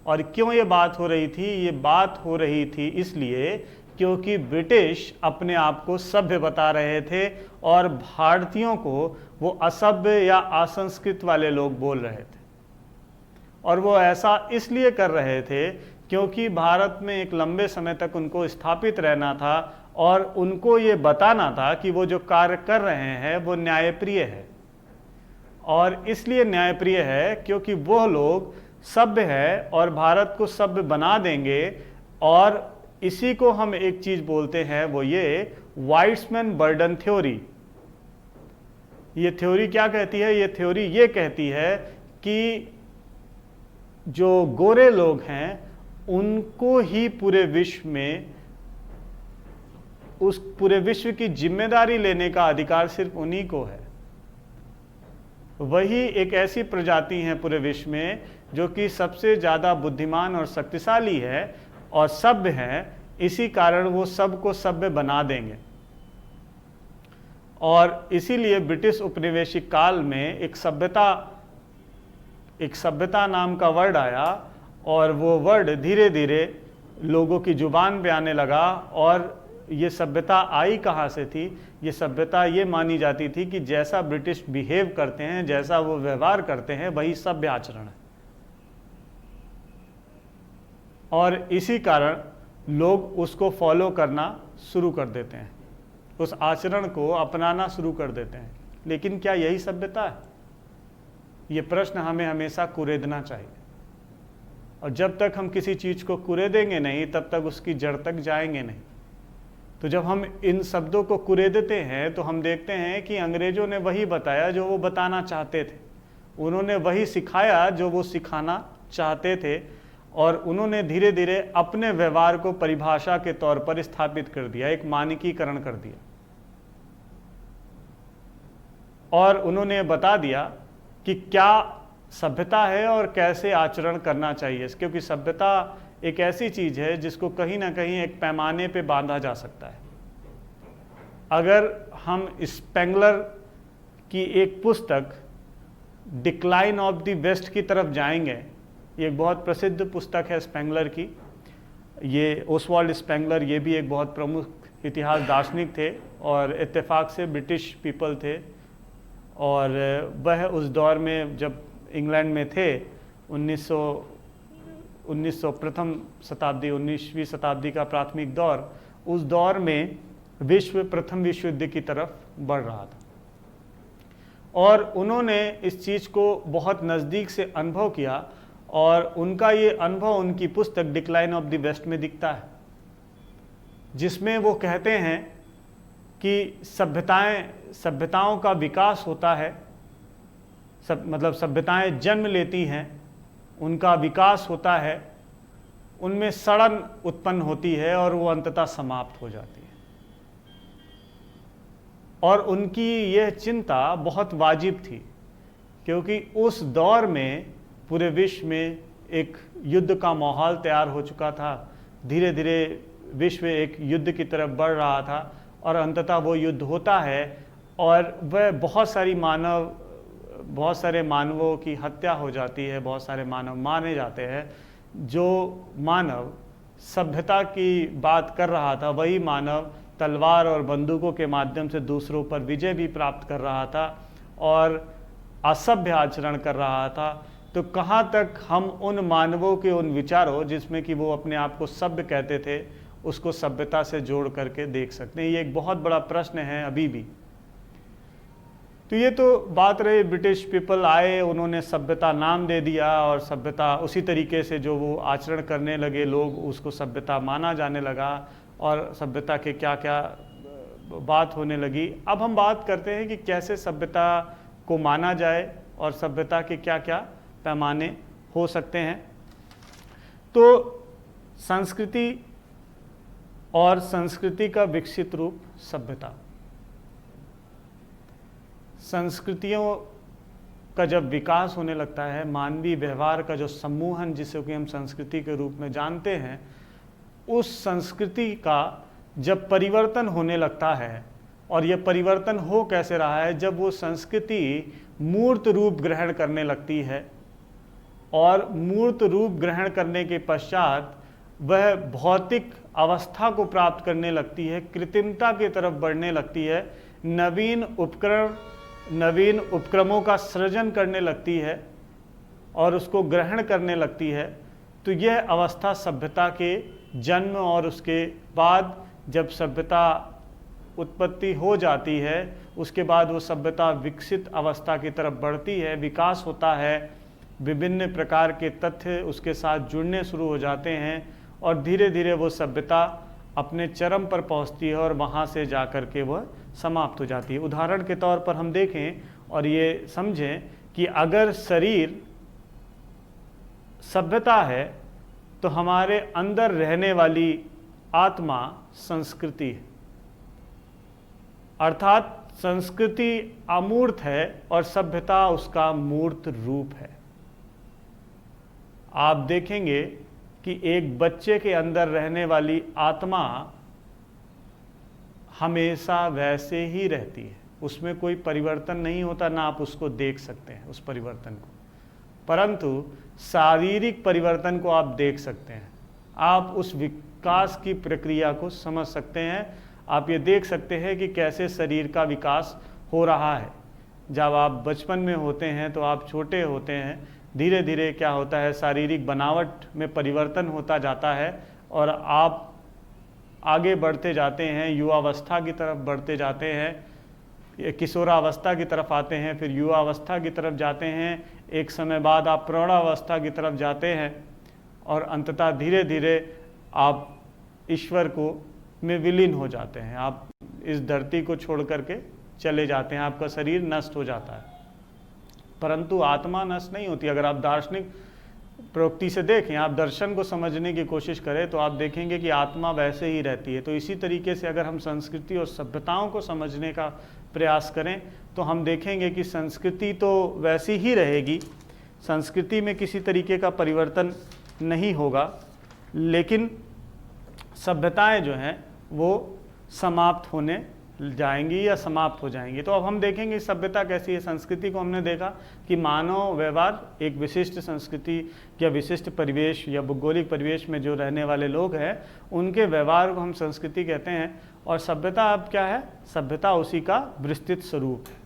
Speaker 1: और क्यों ये बात हो रही थी? ये बात हो रही थी इसलिए क्योंकि ब्रिटिश अपने आप को सभ्य बता रहे थे और भारतीयों को वो असभ्य या असंस्कृत वाले लोग बोल रहे थे। और वो ऐसा इसलिए कर रहे थे क्योंकि भारत में एक लंबे समय तक उनको स्थापित रहना था और उनको ये बताना था कि वो जो कार्य कर रहे हैं वो न्यायप्रिय है। और इसलिए न्यायप्रिय है क्योंकि वो लोग सभ्य है और भारत को सभ्य बना देंगे। और इसी को हम एक चीज बोलते हैं, वो ये वाइट्समैन बर्डन थ्योरी। ये थ्योरी क्या कहती है? ये थ्योरी ये कहती है कि जो गोरे लोग हैं उनको ही पूरे विश्व में, उस पूरे विश्व की जिम्मेदारी लेने का अधिकार सिर्फ उन्हीं को है। वही एक ऐसी प्रजाति है पूरे विश्व में जो कि सबसे ज़्यादा बुद्धिमान और शक्तिशाली है और सभ्य है। इसी कारण वो सबको सभ्य बना देंगे। और इसीलिए ब्रिटिश उपनिवेशिक काल में एक सभ्यता नाम का वर्ड आया और वो वर्ड धीरे धीरे लोगों की जुबान पे आने लगा। और ये सभ्यता आई कहाँ से थी? ये सभ्यता ये मानी जाती थी कि जैसा ब्रिटिश बिहेव करते हैं, जैसा वो व्यवहार करते हैं, वही सभ्य आचरण है। और इसी कारण लोग उसको फॉलो करना शुरू कर देते हैं, उस आचरण को अपनाना शुरू कर देते हैं। लेकिन क्या यही सभ्यता है? ये प्रश्न हमें हमेशा कुरेदना चाहिए। और जब तक हम किसी चीज़ को कुरेदेंगे नहीं तब तक उसकी जड़ तक जाएंगे नहीं। तो जब हम इन शब्दों को कुरेदते हैं तो हम देखते हैं कि अंग्रेजों ने वही बताया जो वो बताना चाहते थे, उन्होंने वही सिखाया जो वो सिखाना चाहते थे। और उन्होंने धीरे धीरे अपने व्यवहार को परिभाषा के तौर पर स्थापित कर दिया, एक मानकीकरण कर दिया, और उन्होंने बता दिया कि क्या सभ्यता है और कैसे आचरण करना चाहिए, क्योंकि सभ्यता एक ऐसी चीज है जिसको कहीं ना कहीं एक पैमाने पे बांधा जा सकता है। अगर हम स्पेंगलर की एक पुस्तक डिक्लाइन ऑफ द वेस्ट की तरफ जाएंगे, ये एक बहुत प्रसिद्ध पुस्तक है स्पेंगलर की, ये ओसवाल्ड स्पेंगलर, ये भी एक बहुत प्रमुख इतिहास दार्शनिक थे और इत्तेफाक से ब्रिटिश पीपल थे, और वह उस दौर में जब इंग्लैंड में थे 1900 प्रथम शताब्दी, 19वीं शताब्दी का प्राथमिक दौर, उस दौर में विश्व प्रथम विश्व युद्ध की तरफ बढ़ रहा था और उन्होंने इस चीज़ को बहुत नज़दीक से अनुभव किया, और उनका ये अनुभव उनकी पुस्तक डिक्लाइन ऑफ द वेस्ट में दिखता है, जिसमें वो कहते हैं कि सभ्यताओं का विकास होता है, मतलब सभ्यताएं जन्म लेती हैं, उनका विकास होता है, उनमें सड़न उत्पन्न होती है और वो अंततः समाप्त हो जाती है। और उनकी यह चिंता बहुत वाजिब थी, क्योंकि उस दौर में पूरे विश्व में एक युद्ध का माहौल तैयार हो चुका था, धीरे धीरे विश्व एक युद्ध की तरफ बढ़ रहा था, और अंततः वो युद्ध होता है और वह बहुत सारे मानवों की हत्या हो जाती है, बहुत सारे मानव मारे जाते हैं। जो मानव सभ्यता की बात कर रहा था, वही मानव तलवार और बंदूकों के माध्यम से दूसरों पर विजय भी प्राप्त कर रहा था और असभ्य आचरण कर रहा था। तो कहाँ तक हम उन मानवों के उन विचारों, जिसमें कि वो अपने आप को सभ्य कहते थे, उसको सभ्यता से जोड़ करके देख सकते हैं? ये एक बहुत बड़ा प्रश्न है अभी भी। तो ये तो बात रही, ब्रिटिश पीपल आए, उन्होंने सभ्यता नाम दे दिया और सभ्यता उसी तरीके से जो वो आचरण करने लगे लोग, उसको सभ्यता माना जाने लगा और सभ्यता के क्या क्या बात होने लगी। अब हम बात करते हैं कि कैसे सभ्यता को माना जाए और सभ्यता के क्या क्या पैमाने हो सकते हैं। तो संस्कृति और संस्कृति का विकसित रूप सभ्यता। संस्कृतियों का जब विकास होने लगता है, मानवीय व्यवहार का जो समूहन जिसे कि हम संस्कृति के रूप में जानते हैं, उस संस्कृति का जब परिवर्तन होने लगता है, और यह परिवर्तन हो कैसे रहा है, जब वो संस्कृति मूर्त रूप ग्रहण करने लगती है, और मूर्त रूप ग्रहण करने के पश्चात वह भौतिक अवस्था को प्राप्त करने लगती है, कृत्रिमता की तरफ बढ़ने लगती है, नवीन उपक्रमों का सृजन करने लगती है और उसको ग्रहण करने लगती है। तो यह अवस्था सभ्यता के जन्म और उसके बाद जब सभ्यता उत्पत्ति हो जाती है, उसके बाद वो सभ्यता विकसित अवस्था की तरफ बढ़ती है, विकास होता है, विभिन्न प्रकार के तथ्य उसके साथ जुड़ने शुरू हो जाते हैं और धीरे धीरे वो सभ्यता अपने चरम पर पहुंचती है और वहाँ से जा कर के वह समाप्त हो जाती है। उदाहरण के तौर पर हम देखें और ये समझें कि अगर शरीर सभ्यता है तो हमारे अंदर रहने वाली आत्मा संस्कृति है, अर्थात संस्कृति अमूर्त है और सभ्यता उसका मूर्त रूप है। आप देखेंगे कि एक बच्चे के अंदर रहने वाली आत्मा हमेशा वैसे ही रहती है, उसमें कोई परिवर्तन नहीं होता, ना आप उसको देख सकते हैं उस परिवर्तन को, परंतु शारीरिक परिवर्तन को आप देख सकते हैं। आप उस विकास की प्रक्रिया को समझ सकते हैं। आप ये देख सकते हैं कि कैसे शरीर का विकास हो रहा है। जब आप बचपन में होते हैं तो आप छोटे होते हैं, धीरे धीरे क्या होता है, शारीरिक बनावट में परिवर्तन होता जाता है और आप आगे बढ़ते जाते हैं, युवावस्था की तरफ बढ़ते जाते हैं, किशोरावस्था की तरफ आते हैं, फिर युवावस्था की तरफ जाते हैं, एक समय बाद आप प्रौढ़ावस्था की तरफ जाते हैं और अंततः धीरे धीरे आप ईश्वर को में विलीन हो जाते हैं। आप इस धरती को छोड़ करके चले जाते हैं, आपका शरीर नष्ट हो जाता है, परंतु आत्मा नष्ट नहीं होती। अगर आप दार्शनिक प्रवृत्ति से देखें, आप दर्शन को समझने की कोशिश करें तो आप देखेंगे कि आत्मा वैसे ही रहती है। तो इसी तरीके से अगर हम संस्कृति और सभ्यताओं को समझने का प्रयास करें तो हम देखेंगे कि संस्कृति तो वैसी ही रहेगी, संस्कृति में किसी तरीके का परिवर्तन नहीं होगा, लेकिन सभ्यताएं जो हैं वो समाप्त होने जाएंगी या समाप्त हो जाएंगी। तो अब हम देखेंगे सभ्यता कैसी है। संस्कृति को हमने देखा कि मानव व्यवहार एक विशिष्ट संस्कृति या विशिष्ट परिवेश या भौगोलिक परिवेश में जो रहने वाले लोग हैं उनके व्यवहार को हम संस्कृति कहते हैं। और सभ्यता अब क्या है? सभ्यता उसी का विस्तृत स्वरूप है।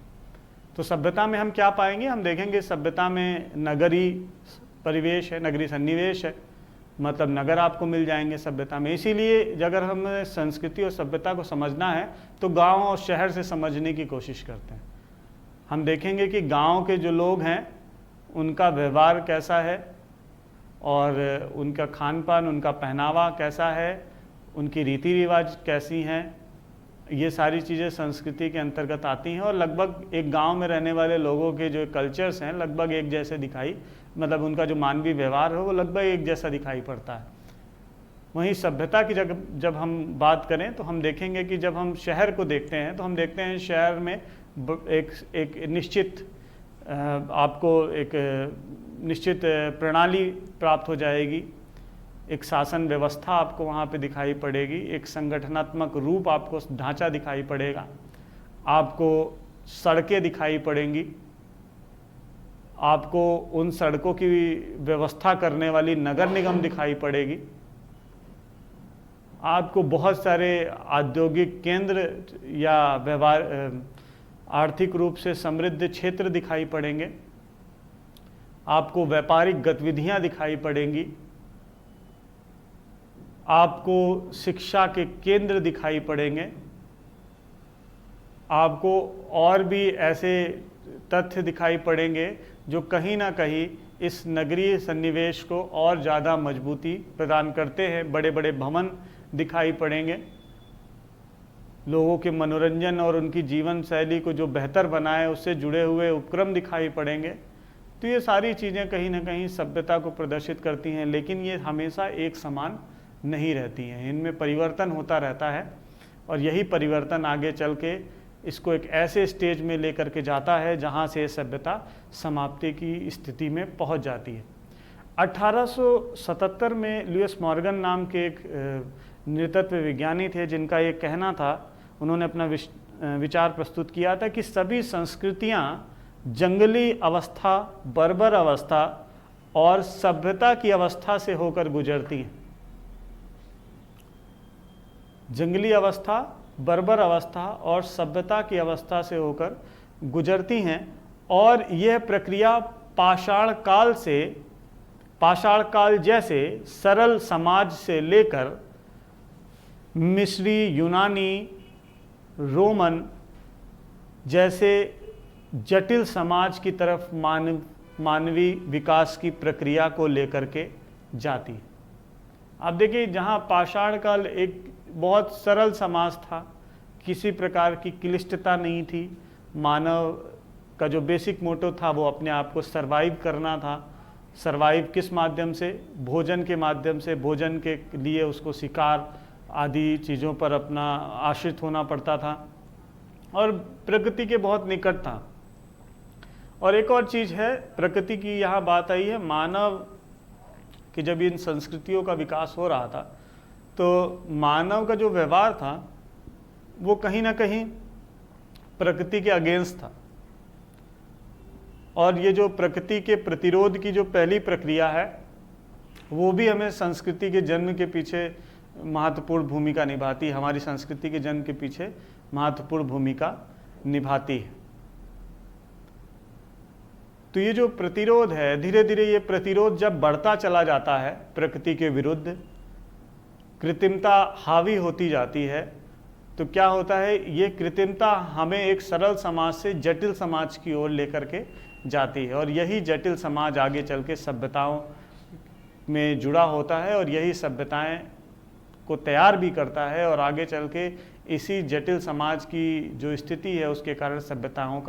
Speaker 1: तो सभ्यता में हम क्या पाएंगे? हम देखेंगे सभ्यता में नगरी परिवेश है, नगरी सन्निवेश है, मतलब नगर आपको मिल जाएंगे सभ्यता में। इसीलिए अगर हमें संस्कृति और सभ्यता को समझना है तो गांव और शहर से समझने की कोशिश करते हैं। हम देखेंगे कि गांव के जो लोग हैं उनका व्यवहार कैसा है और उनका खान पान, उनका पहनावा कैसा है, उनकी रीति रिवाज कैसी हैं, ये सारी चीज़ें संस्कृति के अंतर्गत आती हैं। और लगभग एक गांव में रहने वाले लोगों के जो कल्चर्स हैं लगभग एक जैसे दिखाई, मतलब उनका जो मानवीय व्यवहार है वो लगभग एक जैसा दिखाई पड़ता है। वहीं सभ्यता की जब हम बात करें तो हम देखेंगे कि जब हम शहर को देखते हैं तो हम देखते हैं शहर में एक निश्चित आपको एक निश्चित प्रणाली प्राप्त हो जाएगी, एक शासन व्यवस्था आपको वहाँ पे दिखाई पड़ेगी, एक संगठनात्मक रूप आपको ढांचा दिखाई पड़ेगा, आपको सड़कें दिखाई पड़ेंगी, आपको उन सड़कों की व्यवस्था करने वाली नगर निगम दिखाई पड़ेगी, आपको बहुत सारे औद्योगिक केंद्र या व्यवहार आर्थिक रूप से समृद्ध क्षेत्र दिखाई पड़ेंगे, आपको व्यापारिक गतिविधियां दिखाई पड़ेंगी, आपको शिक्षा के केंद्र दिखाई पड़ेंगे, आपको और भी ऐसे तथ्य दिखाई पड़ेंगे जो कहीं ना कहीं इस नगरीय सन्निवेश को और ज़्यादा मजबूती प्रदान करते हैं। बड़े बड़े भवन दिखाई पड़ेंगे, लोगों के मनोरंजन और उनकी जीवन शैली को जो बेहतर बनाए उससे जुड़े हुए उपक्रम दिखाई पड़ेंगे। तो ये सारी चीज़ें कहीं ना कहीं सभ्यता को प्रदर्शित करती हैं, लेकिन ये हमेशा एक समान नहीं रहती हैं, इनमें परिवर्तन होता रहता है। और यही परिवर्तन आगे चल के इसको एक ऐसे स्टेज में लेकर के जाता है जहाँ से सभ्यता समाप्ति की स्थिति में पहुँच जाती है। 1877 में लुईस मॉर्गन नाम के एक नृतत्व विज्ञानी थे जिनका ये कहना था, उन्होंने अपना विचार प्रस्तुत किया था कि सभी संस्कृतियाँ जंगली अवस्था, बर्बर अवस्था और सभ्यता की अवस्था से होकर गुजरती हैं। जंगली अवस्था, बर्बर अवस्था और सभ्यता की अवस्था से होकर गुजरती हैं, और यह प्रक्रिया पाषाण काल जैसे सरल समाज से लेकर मिस्री, यूनानी, रोमन जैसे जटिल समाज की तरफ मानवीय विकास की प्रक्रिया को लेकर के जाती है। आप देखिए, जहाँ पाषाण काल एक बहुत सरल समाज था, किसी प्रकार की क्लिष्टता नहीं थी, मानव का जो बेसिक मोटो था वो अपने आप को सरवाइव करना था। सरवाइव किस माध्यम से? भोजन के माध्यम से। भोजन के लिए उसको शिकार आदि चीज़ों पर अपना आश्रित होना पड़ता था और प्रकृति के बहुत निकट था। और एक और चीज़ है, प्रकृति की यहाँ बात आई है, मानव कि जब इन संस्कृतियों का विकास हो रहा था तो मानव का जो व्यवहार था वो कहीं ना कहीं प्रकृति के अगेंस्ट था। और ये जो प्रकृति के प्रतिरोध की जो पहली प्रक्रिया है वो भी हमें संस्कृति के जन्म के पीछे महत्वपूर्ण भूमिका निभाती है, हमारी संस्कृति के जन्म के पीछे महत्वपूर्ण भूमिका निभाती है। तो ये जो प्रतिरोध है, धीरे धीरे ये प्रतिरोध जब बढ़ता चला जाता है, प्रकृति के विरुद्ध कृत्रिमता हावी होती जाती है, तो क्या होता है, ये कृत्रिमता हमें एक सरल समाज से जटिल समाज की ओर लेकर के जाती है। और यही जटिल समाज आगे चल के सभ्यताओं में जुड़ा होता है और यही सभ्यताएं को तैयार भी करता है। और आगे चल के इसी जटिल समाज की जो स्थिति है उसके कारण सभ्यताओं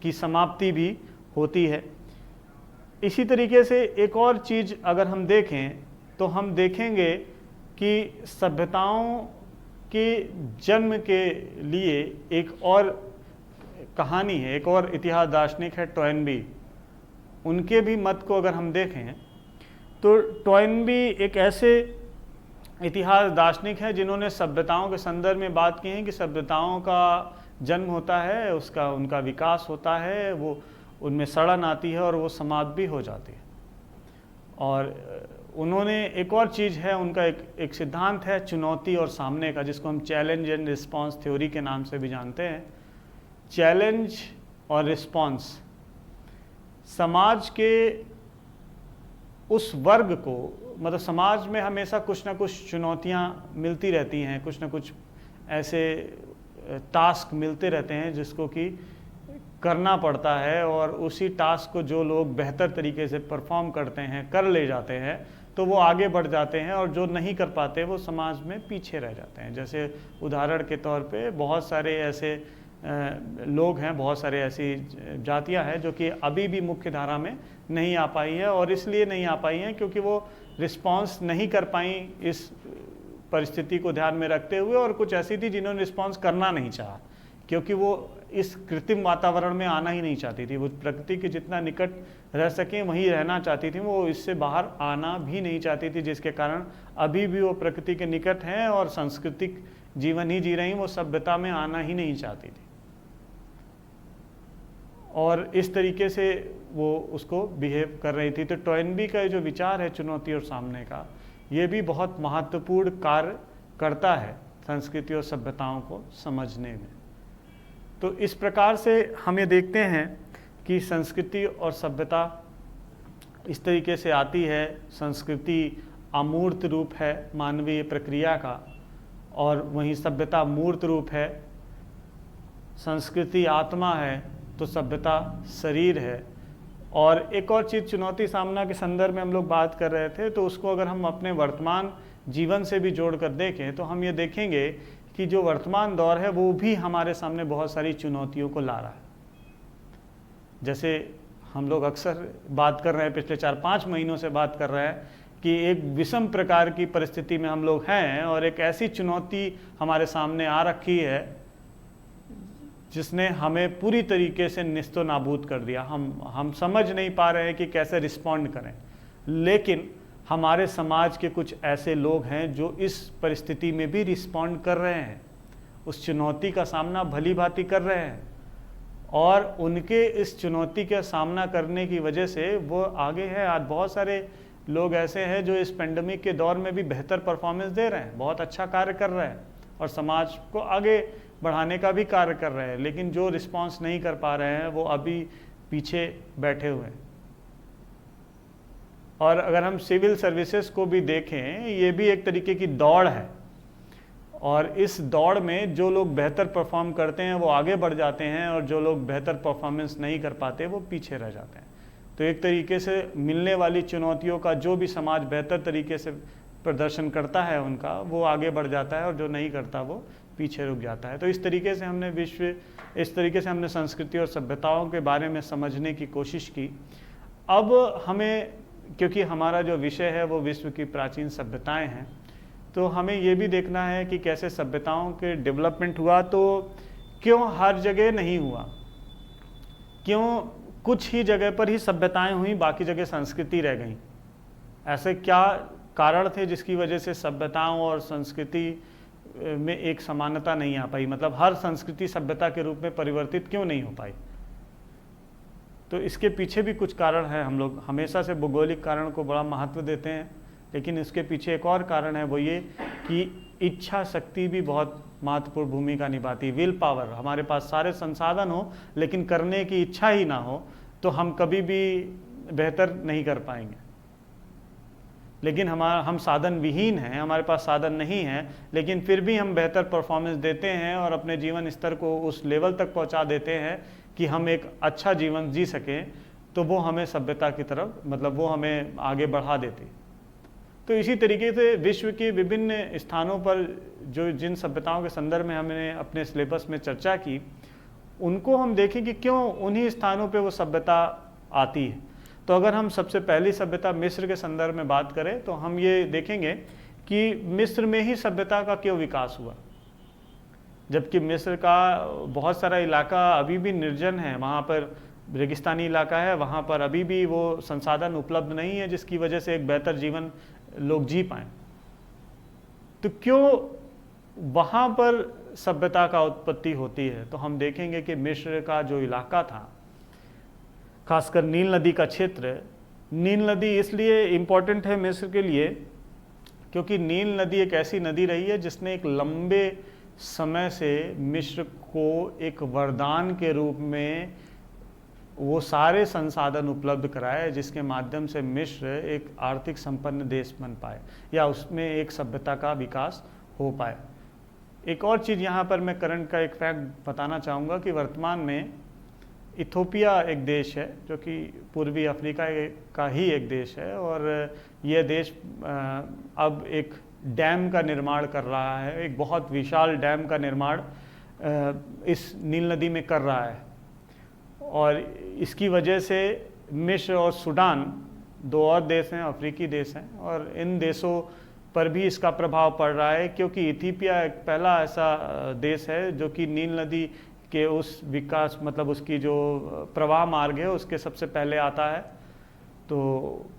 Speaker 1: की समाप्ति भी होती है। इसी तरीके से एक और चीज़ अगर हम देखें तो हम देखेंगे कि सभ्यताओं के जन्म के लिए एक और कहानी है, एक और इतिहास दार्शनिक है टॉयनबी। उनके भी मत को अगर हम देखें तो टॉयनबी एक ऐसे इतिहास दार्शनिक है जिन्होंने सभ्यताओं के संदर्भ में बात की है कि सभ्यताओं का जन्म होता है, उनका विकास होता है, वो उनमें सड़न आती है और वो समाप्त भी हो जाती है। और उन्होंने एक और चीज़ है, उनका एक सिद्धांत है चुनौती और सामने का, जिसको हम चैलेंज एंड रिस्पांस थ्योरी के नाम से भी जानते हैं। चैलेंज और रिस्पांस समाज के उस वर्ग को, मतलब समाज में हमेशा कुछ ना कुछ चुनौतियाँ मिलती रहती हैं, कुछ ना कुछ ऐसे टास्क मिलते रहते हैं जिसको कि करना पड़ता है, और उसी टास्क को जो लोग बेहतर तरीके से परफॉर्म करते हैं, कर ले जाते हैं, तो वो आगे बढ़ जाते हैं, और जो नहीं कर पाते वो समाज में पीछे रह जाते हैं। जैसे उदाहरण के तौर पे बहुत सारे ऐसे लोग हैं, बहुत सारे ऐसी जातियां हैं जो कि अभी भी मुख्य धारा में नहीं आ पाई है, और इसलिए नहीं आ पाई हैं क्योंकि वो रिस्पॉन्स नहीं कर पाई इस परिस्थिति को ध्यान में रखते हुए, और कुछ ऐसी थी जिन्होंने रिस्पॉन्स करना नहीं चाहा क्योंकि वो इस कृत्रिम वातावरण में आना ही नहीं चाहती थी। वो प्रकृति के जितना निकट रह सकें वहीं रहना चाहती थी, वो इससे बाहर आना भी नहीं चाहती थी, जिसके कारण अभी भी वो प्रकृति के निकट हैं और सांस्कृतिक जीवन ही जी रही, वो सभ्यता में आना ही नहीं चाहती थी। और इस तरीके से वो उसको बिहेव कर रही थी। तो टॉयनबी का जो विचार है चुनौती और सामने का, ये भी बहुत महत्वपूर्ण कार्य करता है संस्कृति और सभ्यताओं को समझने में। तो इस प्रकार से हम ये देखते हैं कि संस्कृति और सभ्यता इस तरीके से आती है। संस्कृति अमूर्त रूप है मानवीय प्रक्रिया का, और वहीं सभ्यता मूर्त रूप है। संस्कृति आत्मा है तो सभ्यता शरीर है। और एक और चीज़ चुनौती सामना के संदर्भ में हम लोग बात कर रहे थे, तो उसको अगर हम अपने वर्तमान जीवन से भी जोड़कर देखें तो हम ये देखेंगे कि जो वर्तमान दौर है वो भी हमारे सामने बहुत सारी चुनौतियों को ला रहा है। जैसे हम लोग अक्सर बात कर रहे हैं, पिछले 4-5 महीनों से बात कर रहे हैं कि एक विषम प्रकार की परिस्थिति में हम लोग हैं, और एक ऐसी चुनौती हमारे सामने आ रखी है जिसने हमें पूरी तरीके से निस्तो नाबूद कर दिया। हम समझ नहीं पा रहे हैं कि कैसे रिस्पॉन्ड करें। लेकिन हमारे समाज के कुछ ऐसे लोग हैं जो इस परिस्थिति में भी रिस्पॉन्ड कर रहे हैं, उस चुनौती का सामना भली भांति कर रहे हैं, और उनके इस चुनौती का सामना करने की वजह से वो आगे है। आज बहुत सारे लोग ऐसे हैं जो इस पेंडेमिक के दौर में भी बेहतर परफॉर्मेंस दे रहे हैं, बहुत अच्छा कार्य कर रहे हैं और समाज को आगे बढ़ाने का भी कार्य कर रहे हैं, लेकिन जो रिस्पॉन्स नहीं कर पा रहे हैं वो अभी पीछे बैठे हुए हैं। और अगर हम सिविल सर्विसेज को भी देखें, ये भी एक तरीके की दौड़ है, और इस दौड़ में जो लोग बेहतर परफॉर्म करते हैं वो आगे बढ़ जाते हैं, और जो लोग बेहतर परफॉर्मेंस नहीं कर पाते वो पीछे रह जाते हैं। तो एक तरीके से मिलने वाली चुनौतियों का जो भी समाज बेहतर तरीके से प्रदर्शन करता है उनका, वो आगे बढ़ जाता है, और जो नहीं करता वो पीछे रुक जाता है। तो इस तरीके से हमने संस्कृति और सभ्यताओं के बारे में समझने की कोशिश की। अब हमें, क्योंकि हमारा जो विषय है वो विश्व की प्राचीन सभ्यताएं हैं, तो हमें ये भी देखना है कि कैसे सभ्यताओं के डेवलपमेंट हुआ, तो क्यों हर जगह नहीं हुआ, क्यों कुछ ही जगह पर ही सभ्यताएं हुई, बाकी जगह संस्कृति रह गई। ऐसे क्या कारण थे जिसकी वजह से सभ्यताओं और संस्कृति में एक समानता नहीं आ पाई, मतलब हर संस्कृति सभ्यता के रूप में परिवर्तित क्यों नहीं हो पाई। तो इसके पीछे भी कुछ कारण है। हम लोग हमेशा से भौगोलिक कारण को बड़ा महत्व देते हैं, लेकिन इसके पीछे एक और कारण है, वो ये कि इच्छा शक्ति भी बहुत महत्वपूर्ण भूमिका निभाती है। विल पावर, हमारे पास सारे संसाधन हो लेकिन करने की इच्छा ही ना हो तो हम कभी भी बेहतर नहीं कर पाएंगे। लेकिन हम साधन विहीन हैं, हमारे पास साधन नहीं है, लेकिन फिर भी हम बेहतर परफॉर्मेंस देते हैं और अपने जीवन स्तर को उस लेवल तक पहुंचा देते हैं कि हम एक अच्छा जीवन जी सकें, तो वो हमें सभ्यता की तरफ, मतलब वो हमें आगे बढ़ा देती। तो इसी तरीके से विश्व के विभिन्न स्थानों पर जो जिन सभ्यताओं के संदर्भ में हमने अपने सिलेबस में चर्चा की, उनको हम देखें कि क्यों उन्हीं स्थानों पे वो सभ्यता आती है। तो अगर हम सबसे पहली सभ्यता मिस्र के संदर्भ में बात करें तो हम ये देखेंगे कि मिस्र में ही सभ्यता का क्यों विकास हुआ, जबकि मिस्र का बहुत सारा इलाका अभी भी निर्जन है, वहाँ पर रेगिस्तानी इलाका है, वहाँ पर अभी भी वो संसाधन उपलब्ध नहीं है जिसकी वजह से एक बेहतर जीवन लोग जी पाएँ। तो क्यों वहाँ पर सभ्यता का उत्पत्ति होती है, तो हम देखेंगे कि मिस्र का जो इलाका था, खासकर नील नदी का क्षेत्र, नील नदी इसलिए इम्पोर्टेंट है मिस्र के लिए क्योंकि नील नदी एक ऐसी नदी रही है जिसने एक लंबे समय से मिस्र को एक वरदान के रूप में वो सारे संसाधन उपलब्ध कराए जिसके माध्यम से मिस्र एक आर्थिक संपन्न देश बन पाए या उसमें एक सभ्यता का विकास हो पाए। एक और चीज़ यहाँ पर मैं करंट का एक फैक्ट बताना चाहूँगा कि वर्तमान में इथोपिया एक देश है जो कि पूर्वी अफ्रीका का ही एक देश है, और यह देश अब एक डैम का निर्माण कर रहा है, एक बहुत विशाल डैम का निर्माण इस नील नदी में कर रहा है, और इसकी वजह से मिस्र और सूडान दो और देश हैं, अफ्रीकी देश हैं, और इन देशों पर भी इसका प्रभाव पड़ रहा है क्योंकि इथियोपिया एक पहला ऐसा देश है जो कि नील नदी के उस विकास मतलब उसकी जो प्रवाह मार्ग है उसके सबसे पहले आता है। तो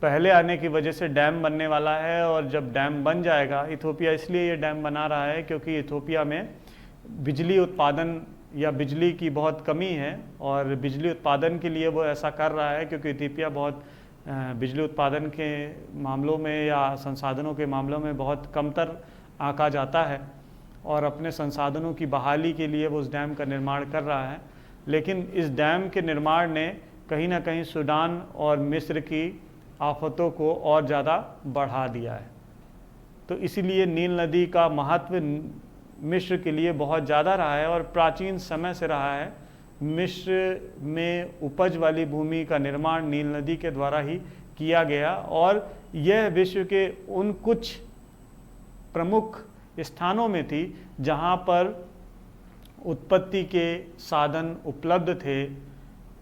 Speaker 1: पहले आने की वजह से डैम बनने वाला है, और जब डैम बन जाएगा, इथियोपिया इसलिए ये डैम बना रहा है क्योंकि इथियोपिया में बिजली उत्पादन या बिजली की बहुत कमी है, और बिजली उत्पादन के लिए वो ऐसा कर रहा है क्योंकि इथियोपिया बहुत बिजली उत्पादन के मामलों में या संसाधनों के मामलों में बहुत कमतर आंका जाता है, और अपने संसाधनों की बहाली के लिए वो उस डैम का निर्माण कर रहा है। लेकिन इस डैम के निर्माण ने कहीं ना कहीं सूडान और मिस्र की आफतों को और ज़्यादा बढ़ा दिया है। तो इसीलिए नील नदी का महत्व मिस्र के लिए बहुत ज़्यादा रहा है और प्राचीन समय से रहा है। मिस्र में उपज वाली भूमि का निर्माण नील नदी के द्वारा ही किया गया, और यह विश्व के उन कुछ प्रमुख स्थानों में थी जहाँ पर उत्पत्ति के साधन उपलब्ध थे,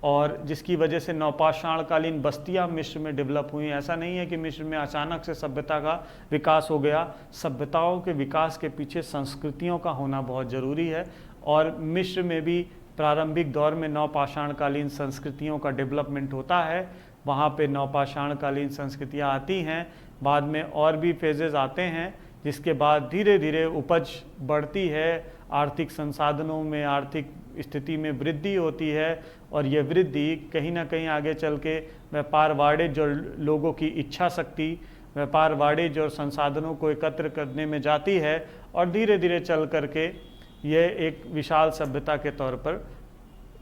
Speaker 1: और जिसकी वजह से नवपाषाणकालीन बस्तियां मिस्र में डेवलप हुई। ऐसा नहीं है कि मिस्र में अचानक से सभ्यता का विकास हो गया। सभ्यताओं के विकास के पीछे संस्कृतियों का होना बहुत ज़रूरी है, और मिस्र में भी प्रारंभिक दौर में नवपाषाणकालीन संस्कृतियों का डेवलपमेंट होता है। वहाँ पे नवपाषाणकालीन संस्कृतियाँ आती हैं, बाद में और भी फेजेस आते हैं, जिसके बाद धीरे धीरे उपज बढ़ती है, आर्थिक संसाधनों में आर्थिक स्थिति में वृद्धि होती है, और यह वृद्धि कहीं ना कहीं आगे चल के व्यापार वाणिज्य और लोगों की इच्छा शक्ति, व्यापार वाणिज्य और संसाधनों को एकत्र करने में जाती है, और धीरे धीरे चल करके यह एक विशाल सभ्यता के तौर पर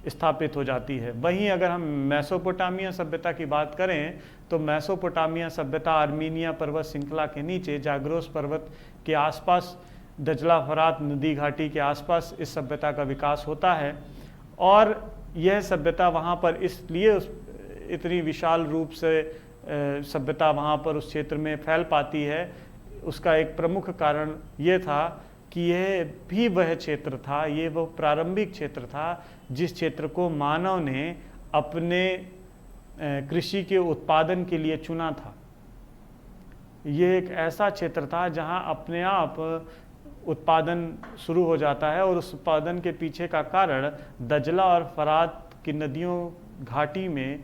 Speaker 1: स्थापित हो जाती है। वहीं अगर हम मेसोपोटामिया सभ्यता की बात करें तो मेसोपोटामिया सभ्यता आर्मीनिया पर्वत श्रृंखला के नीचे जाग्रोस पर्वत के आसपास, दजला फरात नदी घाटी के आसपास इस सभ्यता का विकास होता है, और यह सभ्यता वहाँ पर इसलिए इतनी विशाल रूप से सभ्यता वहाँ पर उस क्षेत्र में फैल पाती है। उसका एक प्रमुख कारण ये था कि यह भी वह क्षेत्र था, ये वो प्रारंभिक क्षेत्र था जिस क्षेत्र को मानव ने अपने कृषि के उत्पादन के लिए चुना था। ये एक ऐसा क्षेत्र था जहाँ अपने आप उत्पादन शुरू हो जाता है, और उस उत्पादन के पीछे का कारण दजला और फरात की नदियों घाटी में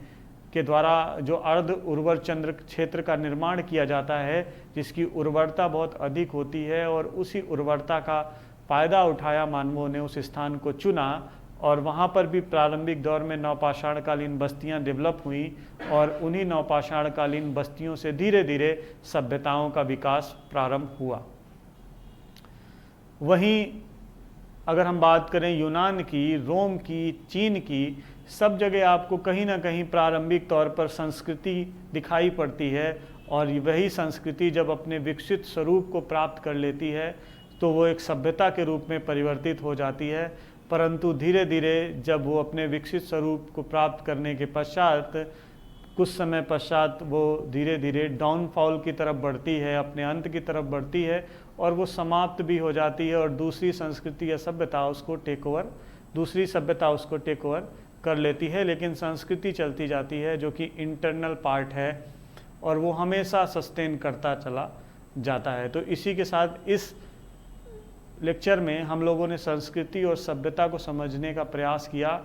Speaker 1: के द्वारा जो अर्ध उर्वर चंद्र क्षेत्र का निर्माण किया जाता है, जिसकी उर्वरता बहुत अधिक होती है, और उसी उर्वरता का फ़ायदा उठाया मानवों ने उस स्थान को चुना, और वहाँ पर भी प्रारंभिक दौर में नवपाषाणकालीन बस्तियाँ डेवलप हुई, और उन्हीं नवपाषाणकालीन बस्तियों से धीरे धीरे सभ्यताओं का विकास प्रारंभ हुआ। वहीं अगर हम बात करें यूनान की, रोम की, चीन की, सब जगह आपको कहीं ना कहीं प्रारंभिक तौर पर संस्कृति दिखाई पड़ती है, और वही संस्कृति जब अपने विकसित स्वरूप को प्राप्त कर लेती है तो वो एक सभ्यता के रूप में परिवर्तित हो जाती है। परंतु धीरे धीरे जब वो अपने विकसित स्वरूप को प्राप्त करने के पश्चात कुछ समय पश्चात वो धीरे धीरे डाउनफॉल की तरफ बढ़ती है, अपने अंत की तरफ बढ़ती है, और वो समाप्त भी हो जाती है, और दूसरी संस्कृति या सभ्यता उसको टेक ओवर, दूसरी सभ्यता उसको टेक ओवर कर लेती है, लेकिन संस्कृति चलती जाती है जो कि इंटरनल पार्ट है और वो हमेशा सस्टेन करता चला जाता है। तो इसी के साथ इस लेक्चर में हम लोगों ने संस्कृति और सभ्यता को समझने का प्रयास किया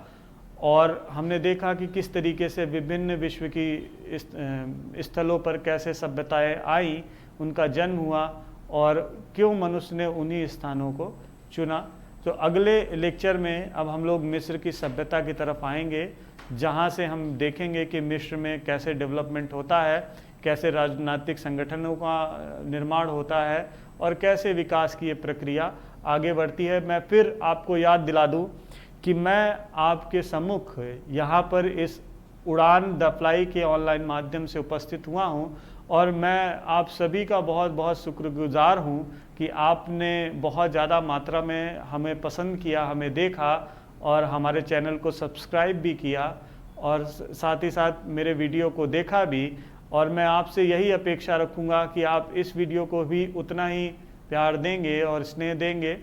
Speaker 1: और हमने देखा कि किस तरीके से विभिन्न विश्व की स्थलों पर कैसे सभ्यताएं आई, उनका जन्म हुआ और क्यों मनुष्य ने उन्हीं स्थानों को चुना। तो अगले लेक्चर में अब हम लोग मिस्र की सभ्यता की तरफ आएंगे, जहाँ से हम देखेंगे कि मिस्र में कैसे डेवलपमेंट होता है, कैसे राजनीतिक संगठनों का निर्माण होता है और कैसे विकास की ये प्रक्रिया आगे बढ़ती है। मैं फिर आपको याद दिला दूं कि मैं आपके सम्मुख यहाँ पर इस उड़ान द फ्लाई के ऑनलाइन माध्यम से उपस्थित हुआ हूँ और मैं आप सभी का बहुत बहुत शुक्रगुजार हूँ कि आपने बहुत ज़्यादा मात्रा में हमें पसंद किया, हमें देखा और हमारे चैनल को सब्सक्राइब भी किया और साथ ही साथ मेरे वीडियो को देखा भी। और मैं आपसे यही अपेक्षा रखूँगा कि आप इस वीडियो को भी उतना ही प्यार देंगे और स्नेह देंगे।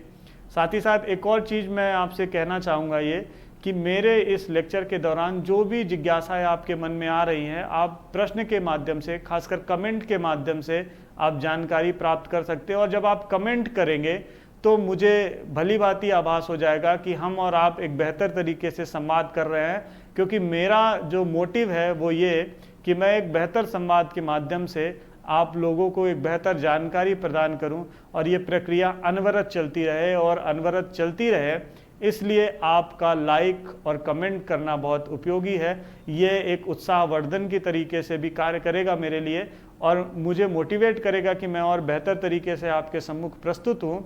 Speaker 1: साथ ही साथ एक और चीज़ मैं आपसे कहना चाहूँगा ये कि मेरे इस लेक्चर के दौरान जो भी जिज्ञासाएं आपके मन में आ रही हैं, आप प्रश्न के माध्यम से, खासकर कमेंट के माध्यम से आप जानकारी प्राप्त कर सकते हैं। और जब आप कमेंट करेंगे तो मुझे भली भांति आभास हो जाएगा कि हम और आप एक बेहतर तरीके से संवाद कर रहे हैं, क्योंकि मेरा जो मोटिव है वो ये कि मैं एक बेहतर संवाद के माध्यम से आप लोगों को एक बेहतर जानकारी प्रदान करूं और ये प्रक्रिया अनवरत चलती रहे और अनवरत चलती रहे। इसलिए आपका लाइक और कमेंट करना बहुत उपयोगी है। ये एक उत्साहवर्धन की तरीके से भी कार्य करेगा मेरे लिए और मुझे मोटिवेट करेगा कि मैं और बेहतर तरीके से आपके सम्मुख प्रस्तुत हूँ।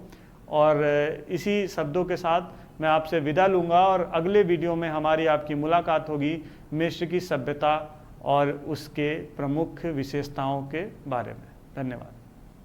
Speaker 1: और इसी शब्दों के साथ मैं आपसे विदा लूँगा और अगले वीडियो में हमारी आपकी मुलाकात होगी मिस्र की सभ्यता और उसके प्रमुख विशेषताओं के बारे में। धन्यवाद।